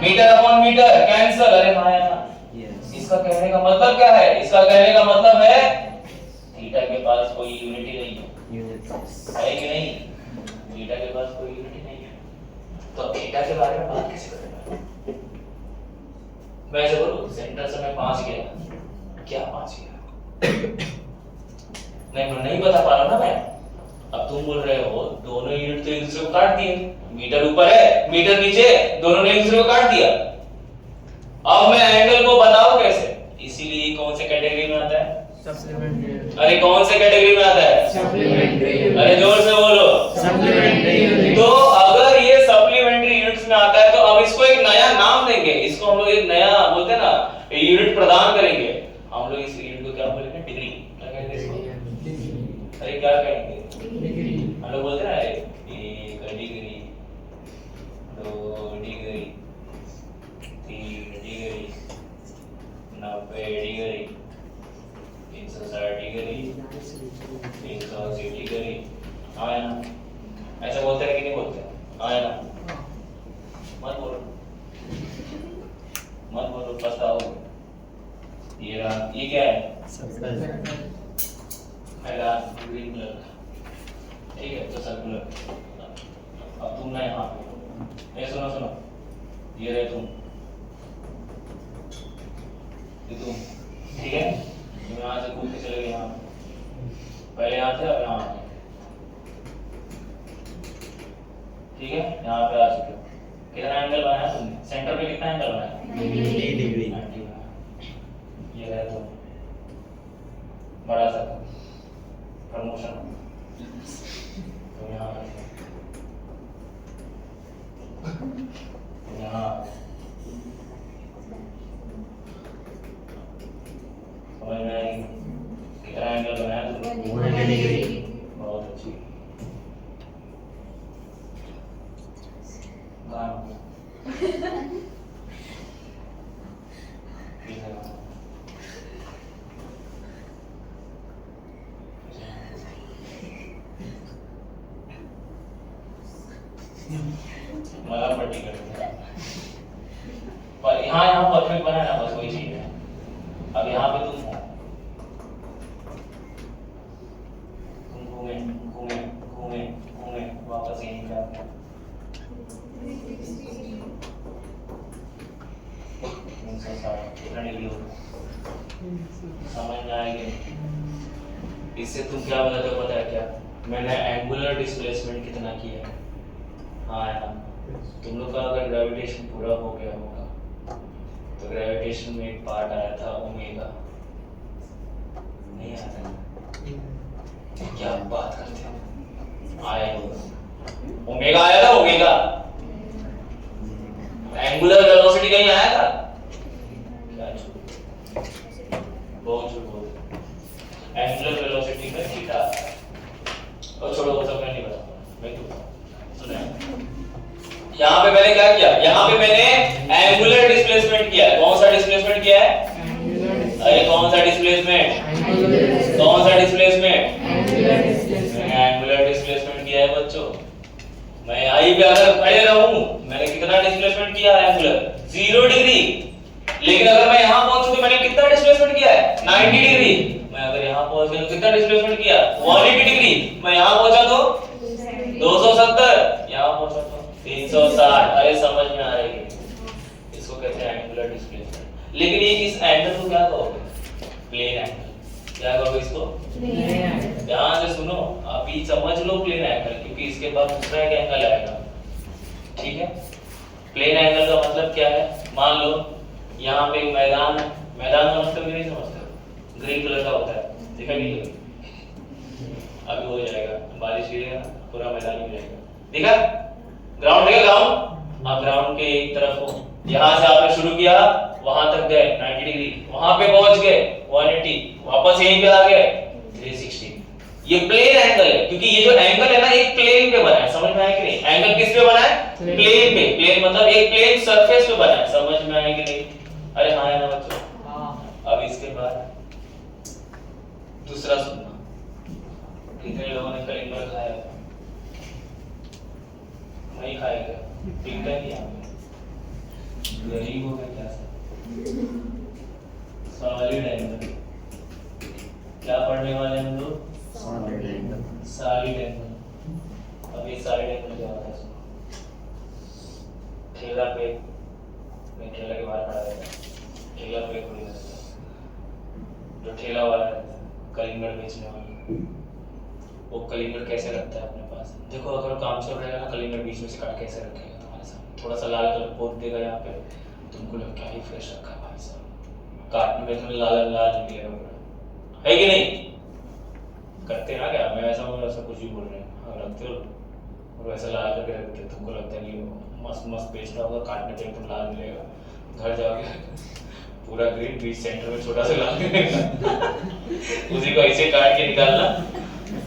Metre upon metre cancel. अरे हाँ यार, इसका कहने का मतलब क्या है? इसका कहने का मतलब है थीटा के पास कोई यूनिट ही नहीं है, है कि नहीं? थीटा के पास कोई यूनिट ही नहीं है, तो थीटा के बारे में बात कैसे करेंगे? मैं ऐसे बोलूं, सेंटर से मैं 5 गया, क्या 5 गया? नहीं बता पा रहा ना मैं। अब तुम बोल रहे हो दोनों यूनिट तो एक दूसरे को काट दिए, मीटर ऊपर है मीटर नीचे, दोनों ने एक दूसरे को काट दिया। अब मैं एंगल को बताऊं कैसे? इसीलिए कौन से कैटेगरी में आता है? सप्लीमेंट्री। अरे कौन से कैटेगरी में आता है? सप्लीमेंट्री। अरे जोर से बोलो। सप्लीमेंट्री। तो अगर ये सप्लीमेंट्री यूनिट्स में आता है तो अब इसको एक नया नाम देंगे, इसको हम लोग एक नया बोलते हैं ना, यूनिट प्रदान करेंगे। हम लोग इस यूनिट को क्या बोलेंगे? डिग्री। क्या कहेंगे इसको? अरे क्या कहेंगे? हम लोग बोलते हैं ना, 1 degree, 2 degree, 3 degree, 90 degree, 360 degree, 380 degree. हाँ है ना? ऐसा बोलते हैं कि नहीं बोलते? हाँ है ना? मत बोलो, मत बोलो, पछताओगे। ये रहा, ये क्या है? ग्रीन कलर का, ठीक है, तो सर्कुलर। अब तुम ना यहाँ पे, ये सुनो, ये रहे तुम, ये तुम, ठीक है? तुम यहाँ से कूद के चले गए यहाँ, पहले यहाँ थे अब यहाँ आ गए, ठीक है? यहाँ पे आ चुके हो। कितना एंगल बनाया तुमने? सेंटर पे कितना एंगल बनाया? 90 डिग्री। ये रहे तुम, बड़ा सा प्रमोशन। तो यहाँ समझ में आएगी? कितना एंगल बनाया तुमने? 180 डिग्री। बहुत अच्छी। मला पट्टी करते हैं, पर यहाँ परफेक्ट बना है ना, बस वही चीज है। अब यहाँ पे तुम घूमे वापस यहीं पे आते हैं। समझ में आएगी? इससे तुम क्या बोलते हो पता है क्या? मैंने एंगुलर डिस्प्लेसमेंट कितना किया है? हाँ है ना? तुम लोग का अगर ग्रेविटेशन पूरा हो गया होगा तो ग्रेविटेशन में एक पार्ट आया था ओमेगा, नहीं आया था? क्या बात करते हो? आया होगा, ओमेगा आया था, ओमेगा। एंगुलर वेलोसिटी कहीं आया था? क्या झूठ, बहुत झूठ बोलते। एंगुलर वेलोसिटी में थीटा आता है। और छोड़ो वो सब, मैं नहीं बताऊंगा, मैं क्यों बताऊं? सुने, यहाँ पे मैंने क्या किया? यहाँ पे मैंने एंगुलर डिस्प्लेसमेंट किया है। कौन सा डिस्प्लेसमेंट किया है? अरे कौन सा डिस्प्लेसमेंट? कौन सा डिस्प्लेसमेंट? एंगुलर डिस्प्लेसमेंट किया है बच्चों। मैं यहीं पे अगर खड़े रहूं, मैंने कितना डिस्प्लेसमेंट किया है? Angular 0 degree. लेकिन अगर मैं यहाँ पहुंचूं तो मैंने कितना डिस्प्लेसमेंट किया है? 90 डिग्री। मैं अगर यहाँ पहुंच गया तो कितना डिस्प्लेसमेंट किया? 180 डिग्री। मैं यहाँ पहुंचा तो 270, यहाँ पहुंचा तो 360। अरे समझ में आ रही है? इसको कहते हैं एंगुलर डिस्प्लेसमेंट। लेकिन ये इस एंगल को क्या कहोगे? Plane angle. क्या कहोगे इसको? ध्यान से सुनो, अभी समझ लो प्लेन एंगल, क्योंकि इसके बाद दूसरा एक एंगल आएगा। ठीक है? प्लेन एंगल का मतलब क्या है? मान लो यहाँ पे एक मैदान है। मैदान का मतलब नहीं समझते हो? ग्रीन कलर का होता है, देखा नहीं? अभी हो जाएगा, बारिश गिरेगा पूरा मैदान ही जाएगा। देखा? ग्राउंड है, ग्राउंड। आप ग्राउंड के एक तरफ हो, यहाँ से आपने शुरू किया, वहां तक गए 90 डिग्री, वहां पे पहुंच गए 180, वापस यहीं पे आ गए 360। ये प्लेन एंगल है, क्योंकि ये जो एंगल है ना, एक प्लेन पे बना है। समझ में आया कि नहीं? एंगल किस पे बना है? प्लेन पे। प्लेन मतलब एक प्लेन सरफेस पे बना है। समझ में आया कि नहीं? अरे हाँ है ना बच्चों? अब इसके बाद दूसरा सुनना, कितने लोगों ने कलिंगर खाया? नहीं खाएगा, पिंका नहीं आएगा, गरीब हो गए क्या? Solid angle. क्या पढ़ने वाले हम लोग? Solid angle. अब ये सॉलिड एंगल क्या होता है? ठेला पे, मैं ठेला के बाहर खड़ा रहता हूं, ठेला पे कोई रहता है, जो ठेला वाला रहता है, कलिंगर बेचने वाला, वो कलिंगर कैसे रखता है अपने पास? देखो अगर काम चल रहेगा ना, कलिंगर बीच में से काट कैसे रखेगा तुम्हारे सामने, थोड़ा सा लाल कलर पोत देगा यहाँ पे, तुमको लगता है फ्रेश रखा है भाई साहब, काटने में तुम्हें लाल लाल निकलेगा, है कि नहीं? करते ना क्या? मैं ऐसा कुछ भी बोल रहे हैं, हाँ रखते हो और वैसा लाल करके रखते हो, तुमको लगता है कि मस्त मस्त बेच रहा होगा, काटने पे एकदम लाल मिलेगा, घर जाओगे पूरा ग्रीन, बीच सेंटर में छोटा सा लाल मिलेगा उसी को ऐसे काट के निकालना,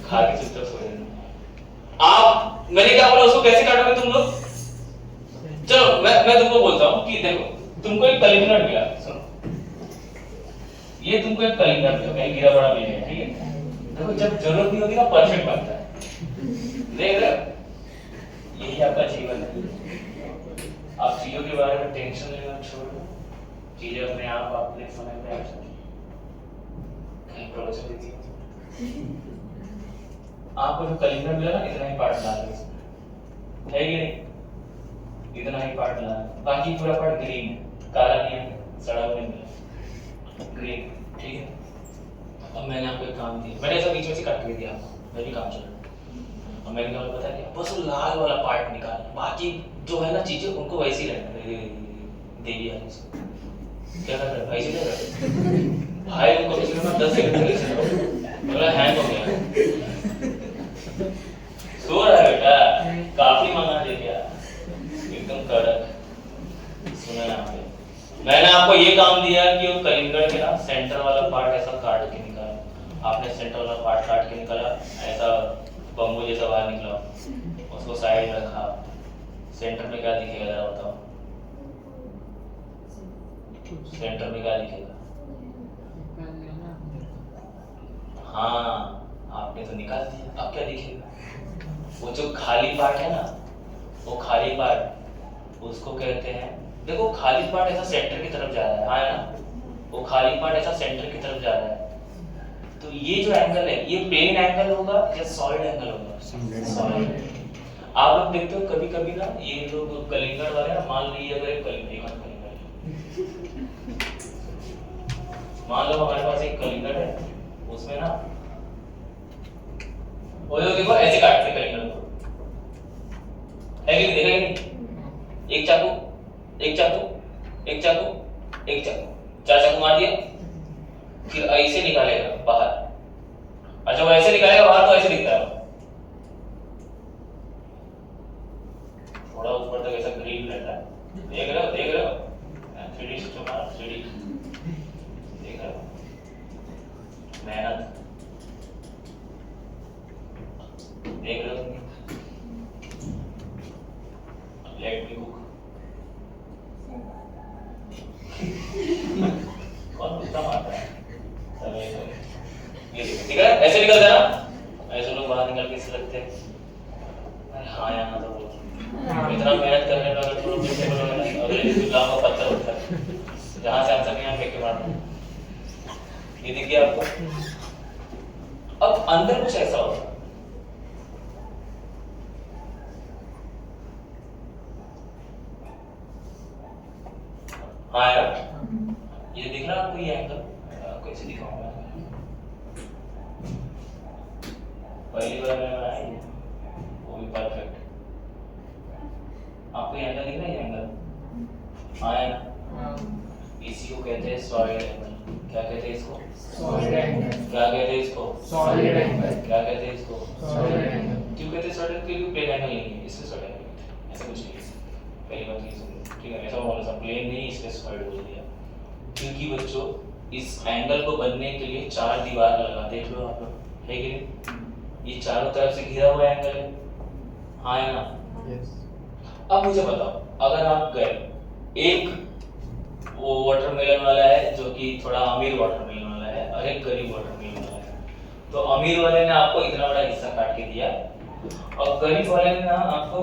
खा के चुपचाप सो जाना। आप, मैंने क्या बोला, उसको कैसे काटोगे तुम लोग? चलो मैं तुमको बोलता हूँ कि देखो, तुमको एक कलिंगर मिला, सुनो, ये तुमको एक कलिंगर मिला, कहीं गिरा पड़ा मिल गया, ठीक है? देखो जब जरूरत नहीं होती ना, परफेक्ट बनता है, देख रहे हो? यही आपका जीवन है। आप चीजों के बारे में टेंशन लेना छोड़ दो, चीजें अपने आप अपने समय पे आ जाती हैं। कहीं प्रवचन देती है आपको जो कलिंगर मिला ना, इतना ही पार्ट डाल दो इसमें, है कि नहीं? इतना ही पार्ट डाल, बाकी पूरा पार्ट ग्रीन है, काला नहीं है, सड़ा हुआ नहीं है, ग्रीन, ठीक है? अब मैंने आपको एक काम दिया, मैंने ऐसा बीच में से काट के दिया आपको, मैं भी काम चल रहा है। अब मैंने कहा पता क्या, बस वो लाल वाला पार्ट निकाल, बाकी जो है ना चीजें उनको वैसे ही रहना दे दिया। क्या कर रहा है भाई? चल रहा भाई, उनको किसी ने 10 सेकंड पहले से बोला हैंग हो गया, सो रहा है बेटा, काफी मंगा दे दिया, एकदम कड़क। सुना ना आपने, मैंने आपको ये काम दिया कि वो कलिंगर के ना सेंटर वाला पार्ट ऐसा काट के निकाला, आपने सेंटर वाला पार्ट काट के निकाला, ऐसा बम्बू जैसा बाहर निकला, उसको साइड में रखा, सेंटर में क्या दिखेगा जरा बताओ? सेंटर में क्या दिखेगा? हाँ, आपने तो निकाल दिया, अब क्या दिखेगा? वो जो खाली पार्ट है ना, वो खाली पार्ट उसको कहते हैं, देखो खाली पार्ट ऐसा सेंटर की तरफ जा रहा है, हाँ है ना? वो खाली पार्ट ऐसा सेंटर की तरफ जा रहा है, तो ये जो एंगल है, ये प्लेन एंगल होगा या सॉलिड एंगल होगा? सॉलिड। आप लोग देखते हो कभी कभी ना, ये लोग कलिंगर वाले ना, मान लीजिए अगर एक कलिंगर मान लो हमारे पास एक कलिंगड़ है, उसमें ना वो लोग देखो ऐसे काटते कलिंगड़ को, है कि नहीं? देखा कि नहीं? एक चाकू, एक चाकू, एक चाकू, एक चाकू, 4 चाकू मार दिया, फिर ऐसे निकालेगा बाहर। अच्छा वो ऐसे निकालेगा बाहर तो ऐसे दिखता है, थोड़ा ऊपर तक ऐसा ग्रीन रहता है। देख रहे हो, देख रहे हो? 3D सिस्टम, 3D देख रहे हो? मेहनत देख रहे हो? Let me cook. कौन गुस्सा मारता है? ये देखो, ठीक है? ऐसे निकलता है ना, ऐसे लोग बाहर निकल के ऐसे लगते हैं। अरे हाँ यार, तो इतना मेहनत करने का अगर थोड़ा पीछे बोलोगे ना, अगले दिन लाख का पत्थर होता है, जहाँ से हम सब यहाँ फेंक के मारते हैं। ये दिख गया आपको? अब अंदर कुछ ऐसा होगा, हाँ यार, ये दिख रहा है आपको? ये एंगल कैसे दिखाऊंगा? पहली बार मैंने बनाया है, वो भी परफेक्ट। आपको ये एंगल दिख रहा है? ये एंगल हाँ यार, इसी को कहते हैं सॉलिड एंगल। क्या कहते हैं इसको? Solid angle. क्या कहते हैं इसको? Solid angle. क्या कहते हैं इसको? Solid angle. क्यों कहते हैं सॉलिड? क्योंकि प्लेन एंगल नहीं है, इसलिए सॉलिड एंगल कहते हैं। ऐसा कुछ नहीं है, पहली बात ये सुनो, ठीक है? ऐसा बोला था प्लेन नहीं इसलिए सॉलिड बोल दिया, क्योंकि बच्चों इस एंगल को बनने के लिए 4 दीवार लगा, देख लो आप लोग, है कि नहीं? ये चारों तरफ से घिरा हुआ एंगल है, हाँ है ना? यस। अब मुझे बताओ, अगर आप गए, एक वो वाटरमेलन वाला है जो कि थोड़ा अमीर वाटरमेलन वाला है, और एक गरीब वाटरमेलन वाला है, तो अमीर वाले ने आपको इतना बड़ा हिस्सा काट के दिया और गरीब वाले ने ना आपको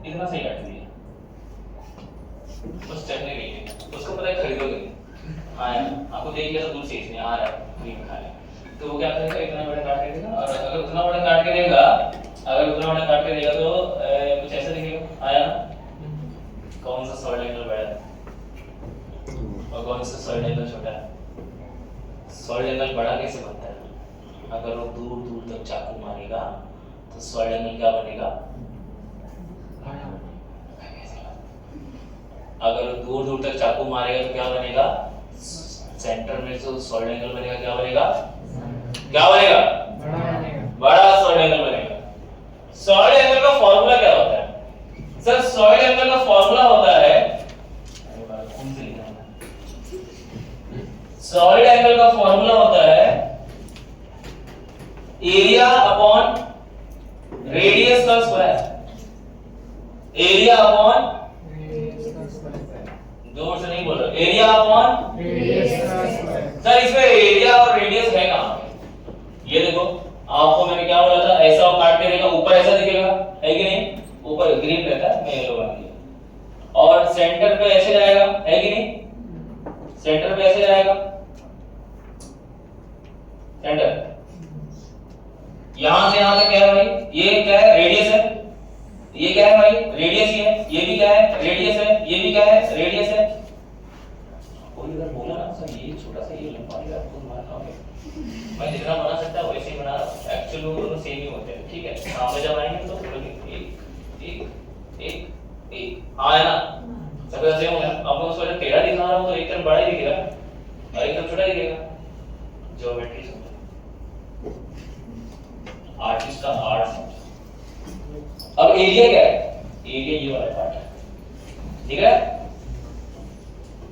इतना सही काट दिया, बस चटनी नहीं है, उसको पता है खरीदोगे नहीं, हाँ आपको देख लिया तो दूर से इसने आ रहा है क्रीम खा ले, तो वो क्या करेगा? इतना बड़ा काट के देगा, और अगर उतना बड़ा काट के देगा, तो कुछ ऐसा दिखेगा, आया ना? कौन सा सॉलिड एंगल बड़ा है और कौन सा सॉलिड एंगल छोटा है? सॉलिड एंगल बड़ा कैसे बनता है? अगर वो दूर दूर तक चाकू मारेगा तो सॉलिड एंगल क्या बनेगा? अगर वो दूर दूर तक चाकू मारेगा तो क्या बनेगा? सेंटर में जो सॉलिड एंगल बनेगा क्या बनेगा? क्या बनेगा? बड़ा सॉलिड एंगल बनेगा। सॉलिड एंगल का फॉर्मूला क्या होता है? सर सॉलिड एंगल का फॉर्मूला होता है, सॉलिड एंगल का फॉर्मूला होता है एरिया अपॉन रेडियस का स्क्वायर। एरिया अपॉन, जोर से नहीं बोल रहा, एरिया अपॉन रेडियस का स्क्वायर। सर इसमें एरिया और रेडियस है कहां? ये देखो, आपको मैंने क्या बोला था, ऐसा काट के देगा, ऊपर ऐसा दिखेगा, है कि नहीं? ऊपर ग्रीन रहता है, मैं येलो बना दिया, और सेंटर पे ऐसे जाएगा, है कि नहीं? सेंटर पे ऐसे जाएगा, सेंटर यहां से यहां तक क्या है भाई? ये क्या है? रेडियस है। ये क्या है भाई? रेडियस ही है। ये भी क्या है? रेडियस है। ये भी क्या है? रेडियस है। कोई अगर बोला ना सर ये छोटा सा ये लंबा है, आपको मार खाओगे, मैं जितना बना सकता हूं वैसे ही बना रहा हूं, एक्चुअली वो दोनों सेम ही होते हैं, ठीक है? सामने जब आएंगे तो बोलोगे एक एक एक एक, हाँ है ना? सब सेम हो गया। अब मैं उसको जब टेढ़ा दिखा रहा हूं तो एक तरफ बड़ा ही दिखेगा और एक तरफ छोटा ही दिखेगा। ज्योमेट्री समझो, आर्टिस्ट का आर्ट समझो। अब एरिया क्या है? एरिया ये वाला पार्ट है, ठीक है?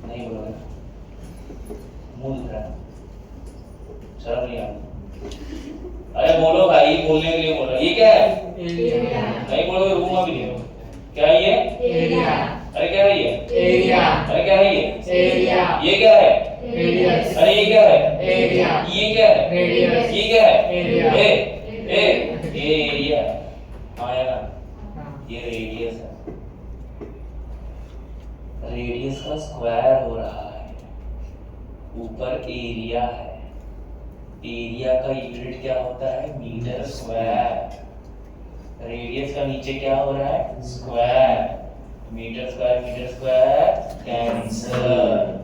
नहीं बोलोगे, मुंह दिख रहा है, शर्म नहीं आ रही? अरे बोलो भाई, बोलने के लिए बोल रहा। ये क्या है? एरिया। नहीं बोलोगे रूम अभी नहीं। क्या है ये? एरिया। अरे क्या है ये? एरिया। अरे क्या है ये? एरिया। ये क्या है? रेडियस। अरे ये क्या है? एरिया। ये क्या है? रेडियस। ये क्या है? एरिया। ए ए ये एरिया, हाँ यार ये रेडियस है। रेडियस का स्क्वायर हो रहा है, ऊपर एरिया है। एरिया का यूनिट क्या होता है? Metre square. रेडियस का नीचे क्या हो रहा है? स्क्वायर। Metre square cancel.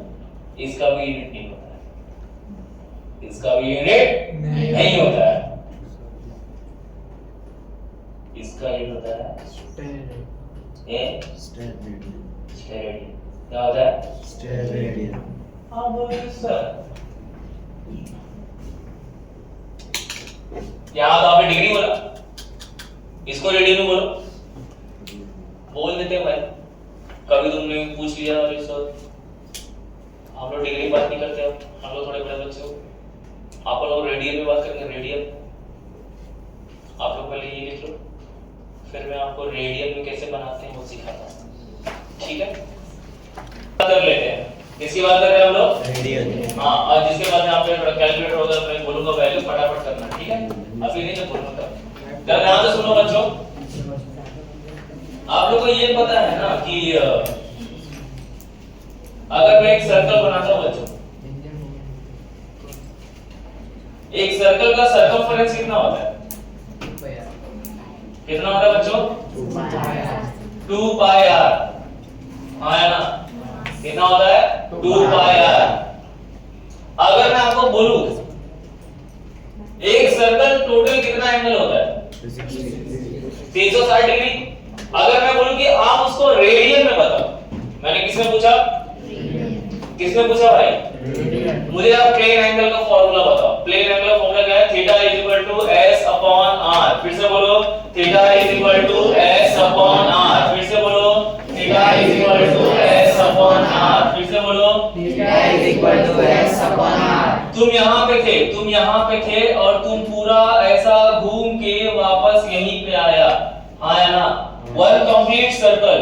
इसका भी यूनिट नहीं होता है, इसका भी यूनिट नहीं होता है, इसका यूनिट होता है स्टेरेडियन। क्या होता है? स्टेरेडियन। हाँ बोलो सर। यहाँ तो आपने डिग्री बोला, इसको रेडियन में बोलो, बोल देते हैं भाई। कभी तुमने पूछ लिया अरे सर हम लोग डिग्री बात नहीं करते, हम लोग थोड़े बड़े बच्चे हो, आप लोग रेडियन में बात करेंगे। रेडियन आप लोग पहले ये लिख लो, फिर मैं आपको रेडियन में कैसे बनाते हैं वो सिखाता हूँ, ठीक है? कर लेते हैं, किसकी बात कर रहे हैं हम लोग? रेडियन। हाँ, और जिसके बाद में आपने थोड़ा कैलकुलेटर होगा, मैं बोलूंगा वैल्यू फटाफट करना, ठीक है? अभी नहीं तो बोलूंगा तब। जरा ध्यान से सुनो बच्चों, आप लोगों को ये पता है ना कि अगर मैं एक सर्कल बनाता हूं बच्चों, एक सर्कल का सर्कमफरेंस कितना होता है? कितना होता है बच्चों? 2 पाई r। हाँ है ना? कितना होता है? 2 पाई r। अगर मैं आपको बोलूं एक सर्कल टोटल कितना एंगल होता है? 360 डिग्री। अगर मैं बोलूं कि आप उसको रेडियन में बताओ, मैंने किसमें पूछा? किसने पूछा भाई? मुझे आप प्लेन एंगल का फॉर्मूला बताओ। प्लेन एंगल का फॉर्मूला क्या है? Theta is equal to s upon r। फिर से बोलो, theta is equal to s upon r। फिर से बोलो, theta is equal to s upon r। फिर से बोलो, theta is equal to s upon r। तुम यहाँ पे थे और तुम पूरा ऐसा घूम के वापस यहीं पे आया, हाँ है ना? वन कंप्लीट सर्कल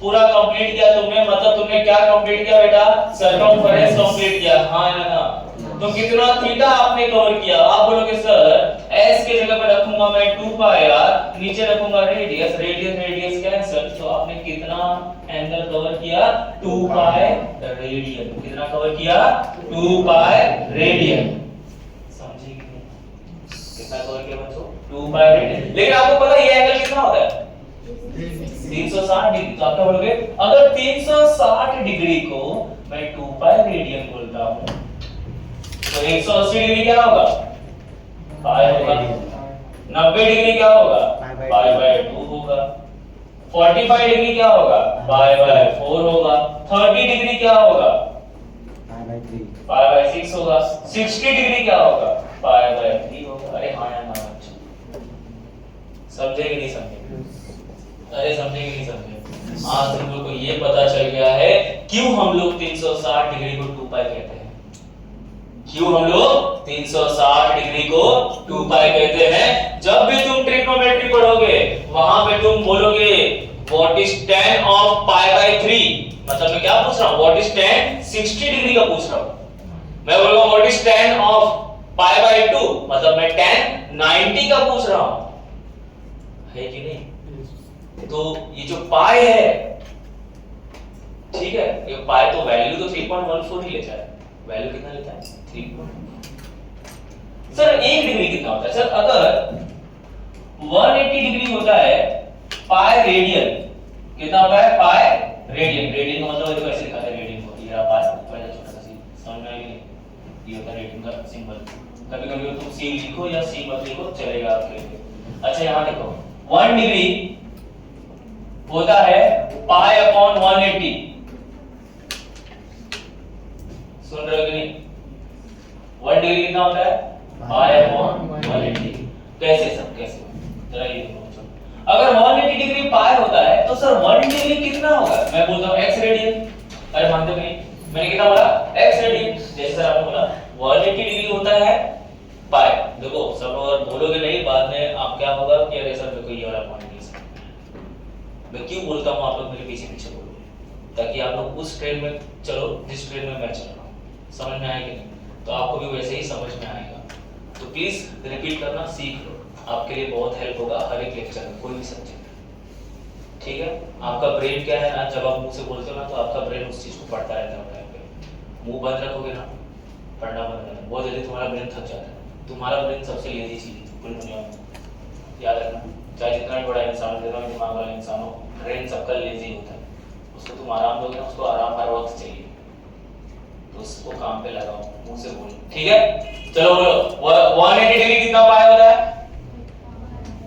पूरा कंप्लीट किया तुमने, मतलब तुमने क्या कंप्लीट किया बेटा? सर्कमफरेंस कंप्लीट किया, हाँ है ना? तो कितना थीटा आपने कवर किया? आप बोलोगे सर s के जगह पे रखूंगा मैं 2 पाई r, नीचे रखूंगा रेडियस, रेडियस कैंसिल, तो आपने कितना एंगल कवर किया? 2 पाई रेडियन। कितना कवर किया? 2 पाई रेडियन। समझे कि नहीं? कितना कवर किया बच्चों? 2 पाई रेडियन। लेकिन आपको पता है ये एंगल कितना होता है? 360 डिग्री। तो आप क्या बोलोगे? अगर 360 डिग्री को मैं 2 पाई रेडियन बोलता हूं तो 180 डिग्री क्या होगा? पाई होगा। 90 डिग्री क्या होगा? पाई बाय 2 होगा। 45 डिग्री क्या होगा? पाई बाय 4 होगा। 30 डिग्री क्या होगा? पाई बाय 6 होगा। 60 डिग्री क्या होगा? पाई बाय 3 होगा। अरे हाँ यार ना बच्चों, समझे कि नहीं समझे? अरे समझे कि नहीं समझे? आज तुम लोग को ये पता चल गया है क्यों हम लोग 360 डिग्री को 2 पाई कहते हैं। क्यों हम लोग 360 डिग्री को 2 पाई कहते हैं? जब भी तुम ट्रिग्नोमेट्री पढ़ोगे वहां पे तुम बोलोगे what is tan of pi by 3, मतलब मैं क्या पूछ रहा हूं? व्हाट इज tan 60 डिग्री का पूछ रहा हूं। मैं बोलूंगा what is tan of pi by 2, मतलब मैं tan 90 का पूछ रहा हूं, है कि नहीं? तो ये जो पाई है, ठीक है, ये पाई तो वैल्यू तो 3.14 ही लेता है। वैल्यू कितना लेता है? 3. सर 1 डिग्री कितना होता है? सर अगर 180 डिग्री होता है पाई रेडियन, कितना होता है? Pi radian. रेडियन का मतलब देखो ऐसे लिखा है रेडियन को, ये रहा पाई, पहले छोटा सा सी, समझ में आएगी? ये होता है रेडियन का सिंबल। कभी-कभी तुम सी लिखो या सी मत लिखो, चलेगा आपके लिए। अच्छा यहां देखो 1 डिग्री होता है पाई अपॉन 180। सुन रहे हो कि नहीं? 1 डिग्री कितना होता है? Pi upon 180। कैसे सब कैसे? जरा ये देखो। अगर 180 डिग्री पाई होता है तो सर 1 डिग्री कितना होगा? मैं बोलता हूं x रेडियन। अरे मानते हो नहीं? मैंने कितना बोला? x radian. जैसे सर आपने बोला 180 डिग्री होता है पाई। देखो सब अगर बोलोगे नहीं बाद में आप क्या होगा कि अरे सर देखो ये वाला पॉइंट नहीं समझ। मैं क्यों बोलता हूं आप लोग मेरे पीछे पीछे बोलो, ताकि आप लोग उस ट्रेन में चलो जिस ट्रेन में मैं चल रहा हूं। समझ में आएगी नहीं? तो आपको भी वैसे ही समझ में आएगा। तो प्लीज रिपीट करना सीख लो, आपके लिए बहुत हेल्प होगा हर एक लेक्चर में, कोई भी सब्जेक्ट। ठीक है? आपका ब्रेन क्या है ना, जब आप मुंह से बोलते हो ना तो आपका ब्रेन उस चीज को पढ़ता रहता है टाइम पे। मुंह बंद रखोगे ना, पढ़ना बंद करना, बहुत जल्दी तुम्हारा ब्रेन थक जाता है। तुम्हारा ब्रेन सबसे लेजी चीज है पूरी दुनिया में, याद रखना। चाहे जितना भी बड़ा इंसान, जितना भी दिमाग वाला इंसान हो, ब्रेन सबका लेजी होता है। उसको तुम आराम दोगे ना, उसको आराम हर वक्त चाहिए, तो उसको काम पे लगाओ, मुंह से बोलो, ठीक है? चलो बोलो 180 डिग्री कितना पाई होता है?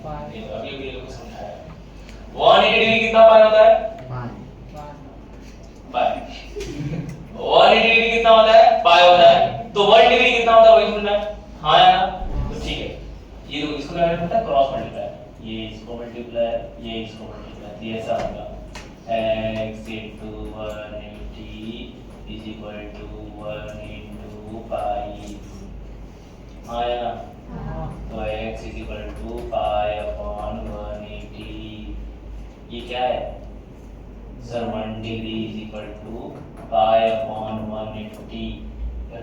अभी अभी लोगों को समझाया 180 डिग्री कितना पाई होता है? पाई 180 डिग्री कितना होता है? पाई होता है। तो 1 डिग्री कितना होता है वही ढूंढना है। हाँ या ना? तो ठीक है, ये देखो इसको क्या करना है? क्रॉस मल्टीप्लाई, ये इसको मल्टीप्लाई, ये इसको मल्टीप्लाई, तो ये ऐसा होगा x into 180 is equal to 1 into pi। हाँ या ना? तो x is equal to pi upon 180, ये क्या है sir? 1 degree is equal to pi upon 180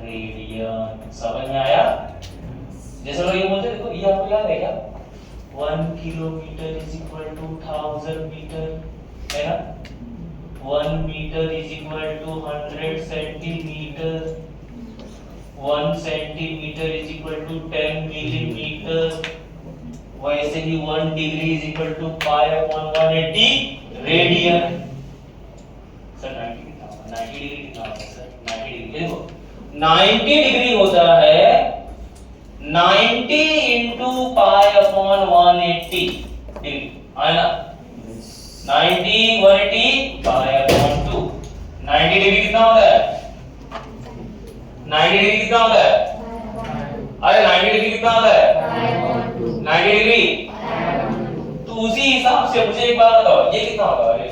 radian. समझ में आया? जैसे लोग ये बोलते हैं, देखो ये आपको याद है क्या? 1 kilometre is equal to 1000 metre, है ना? 1 metre is equal to 100 centimetre, 1 centimetre is equal to 10 millimetre. वैसे ही 1 degree is equal to pi upon 180 radian. Sir 90 कितना होगा? 90 डिग्री कितना होगा सर? 90 डिग्री देखो 90 डिग्री होता है 90 into pi upon 180 डिग्री, है ना? 90 180 pi upon 2, 90 डिग्री कितना होता है? 90 डिग्री कितना होता है? अरे 90 डिग्री कितना होता है? 90 डिग्री। तो उसी हिसाब से मुझे एक बात बताओ, ये कितना होगा? अरे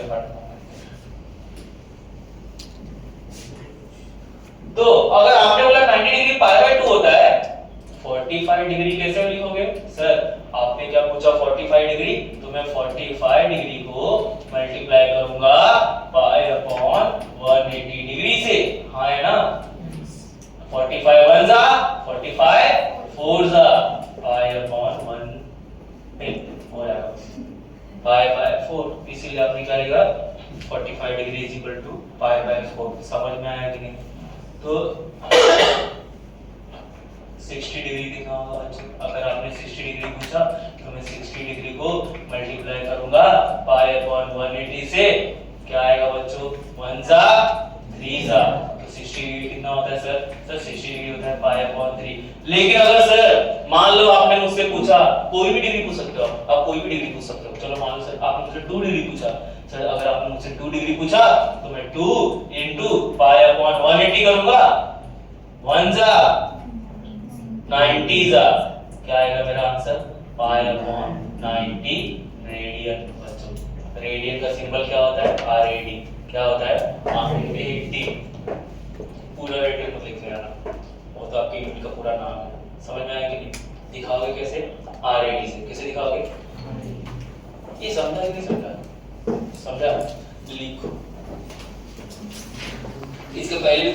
तो अगर आपने बोला 90 डिग्री पाई बाय 2 होता है, 45 डिग्री कैसे लिखोगे? सर आपने क्या पूछा 45 डिग्री, तो मैं 45 डिग्री को मल्टीप्लाई करूंगा पाई अपॉन 180 डिग्री से। हाँ है ना? 45 1 जा 45 4 जा पाई अपॉन 1 हो जाएगा पाई बाय 4, इसीलिए आप निकालेगा 45 degree is equal to pi by 4। समझ में आया कि नहीं? तो 60 डिग्री कितना होगा बच्चों? अगर आपने 60 डिग्री पूछा तो मैं 60 डिग्री को मल्टीप्लाई करूंगा पाई अपॉन 180 से, क्या आएगा बच्चों? 1 जा 3 जा, तो 60 डिग्री कितना होता है सर? सर 60 डिग्री होता है पाई अपॉन 3। लेकिन अगर सर मान लो आपने मुझसे पूछा, कोई भी डिग्री पूछ सकते हो आप कोई भी डिग्री पूछ सकते हो। चलो मान लो सर आपने मुझसे 2 डिग्री पूछा, सर अगर आपने मुझसे 2 डिग्री पूछा तो मैं 2 into पाई अपॉन 180 करूंगा, 1 जा 90 जा, क्या आएगा मेरा आंसर? Pi upon 90 radian. बच्चों रेडियन का सिंबल क्या होता है? RAD। क्या होता है? RAD। पूरा रेडियन को लिख लेना, वो तो आपके यूनिट का पूरा नाम है। समझ में आया कि नहीं? दिखाओगे कैसे? RAD से। कैसे दिखाओगे? ये समझा कि नहीं समझा? समझा? लिखो। इसके पहले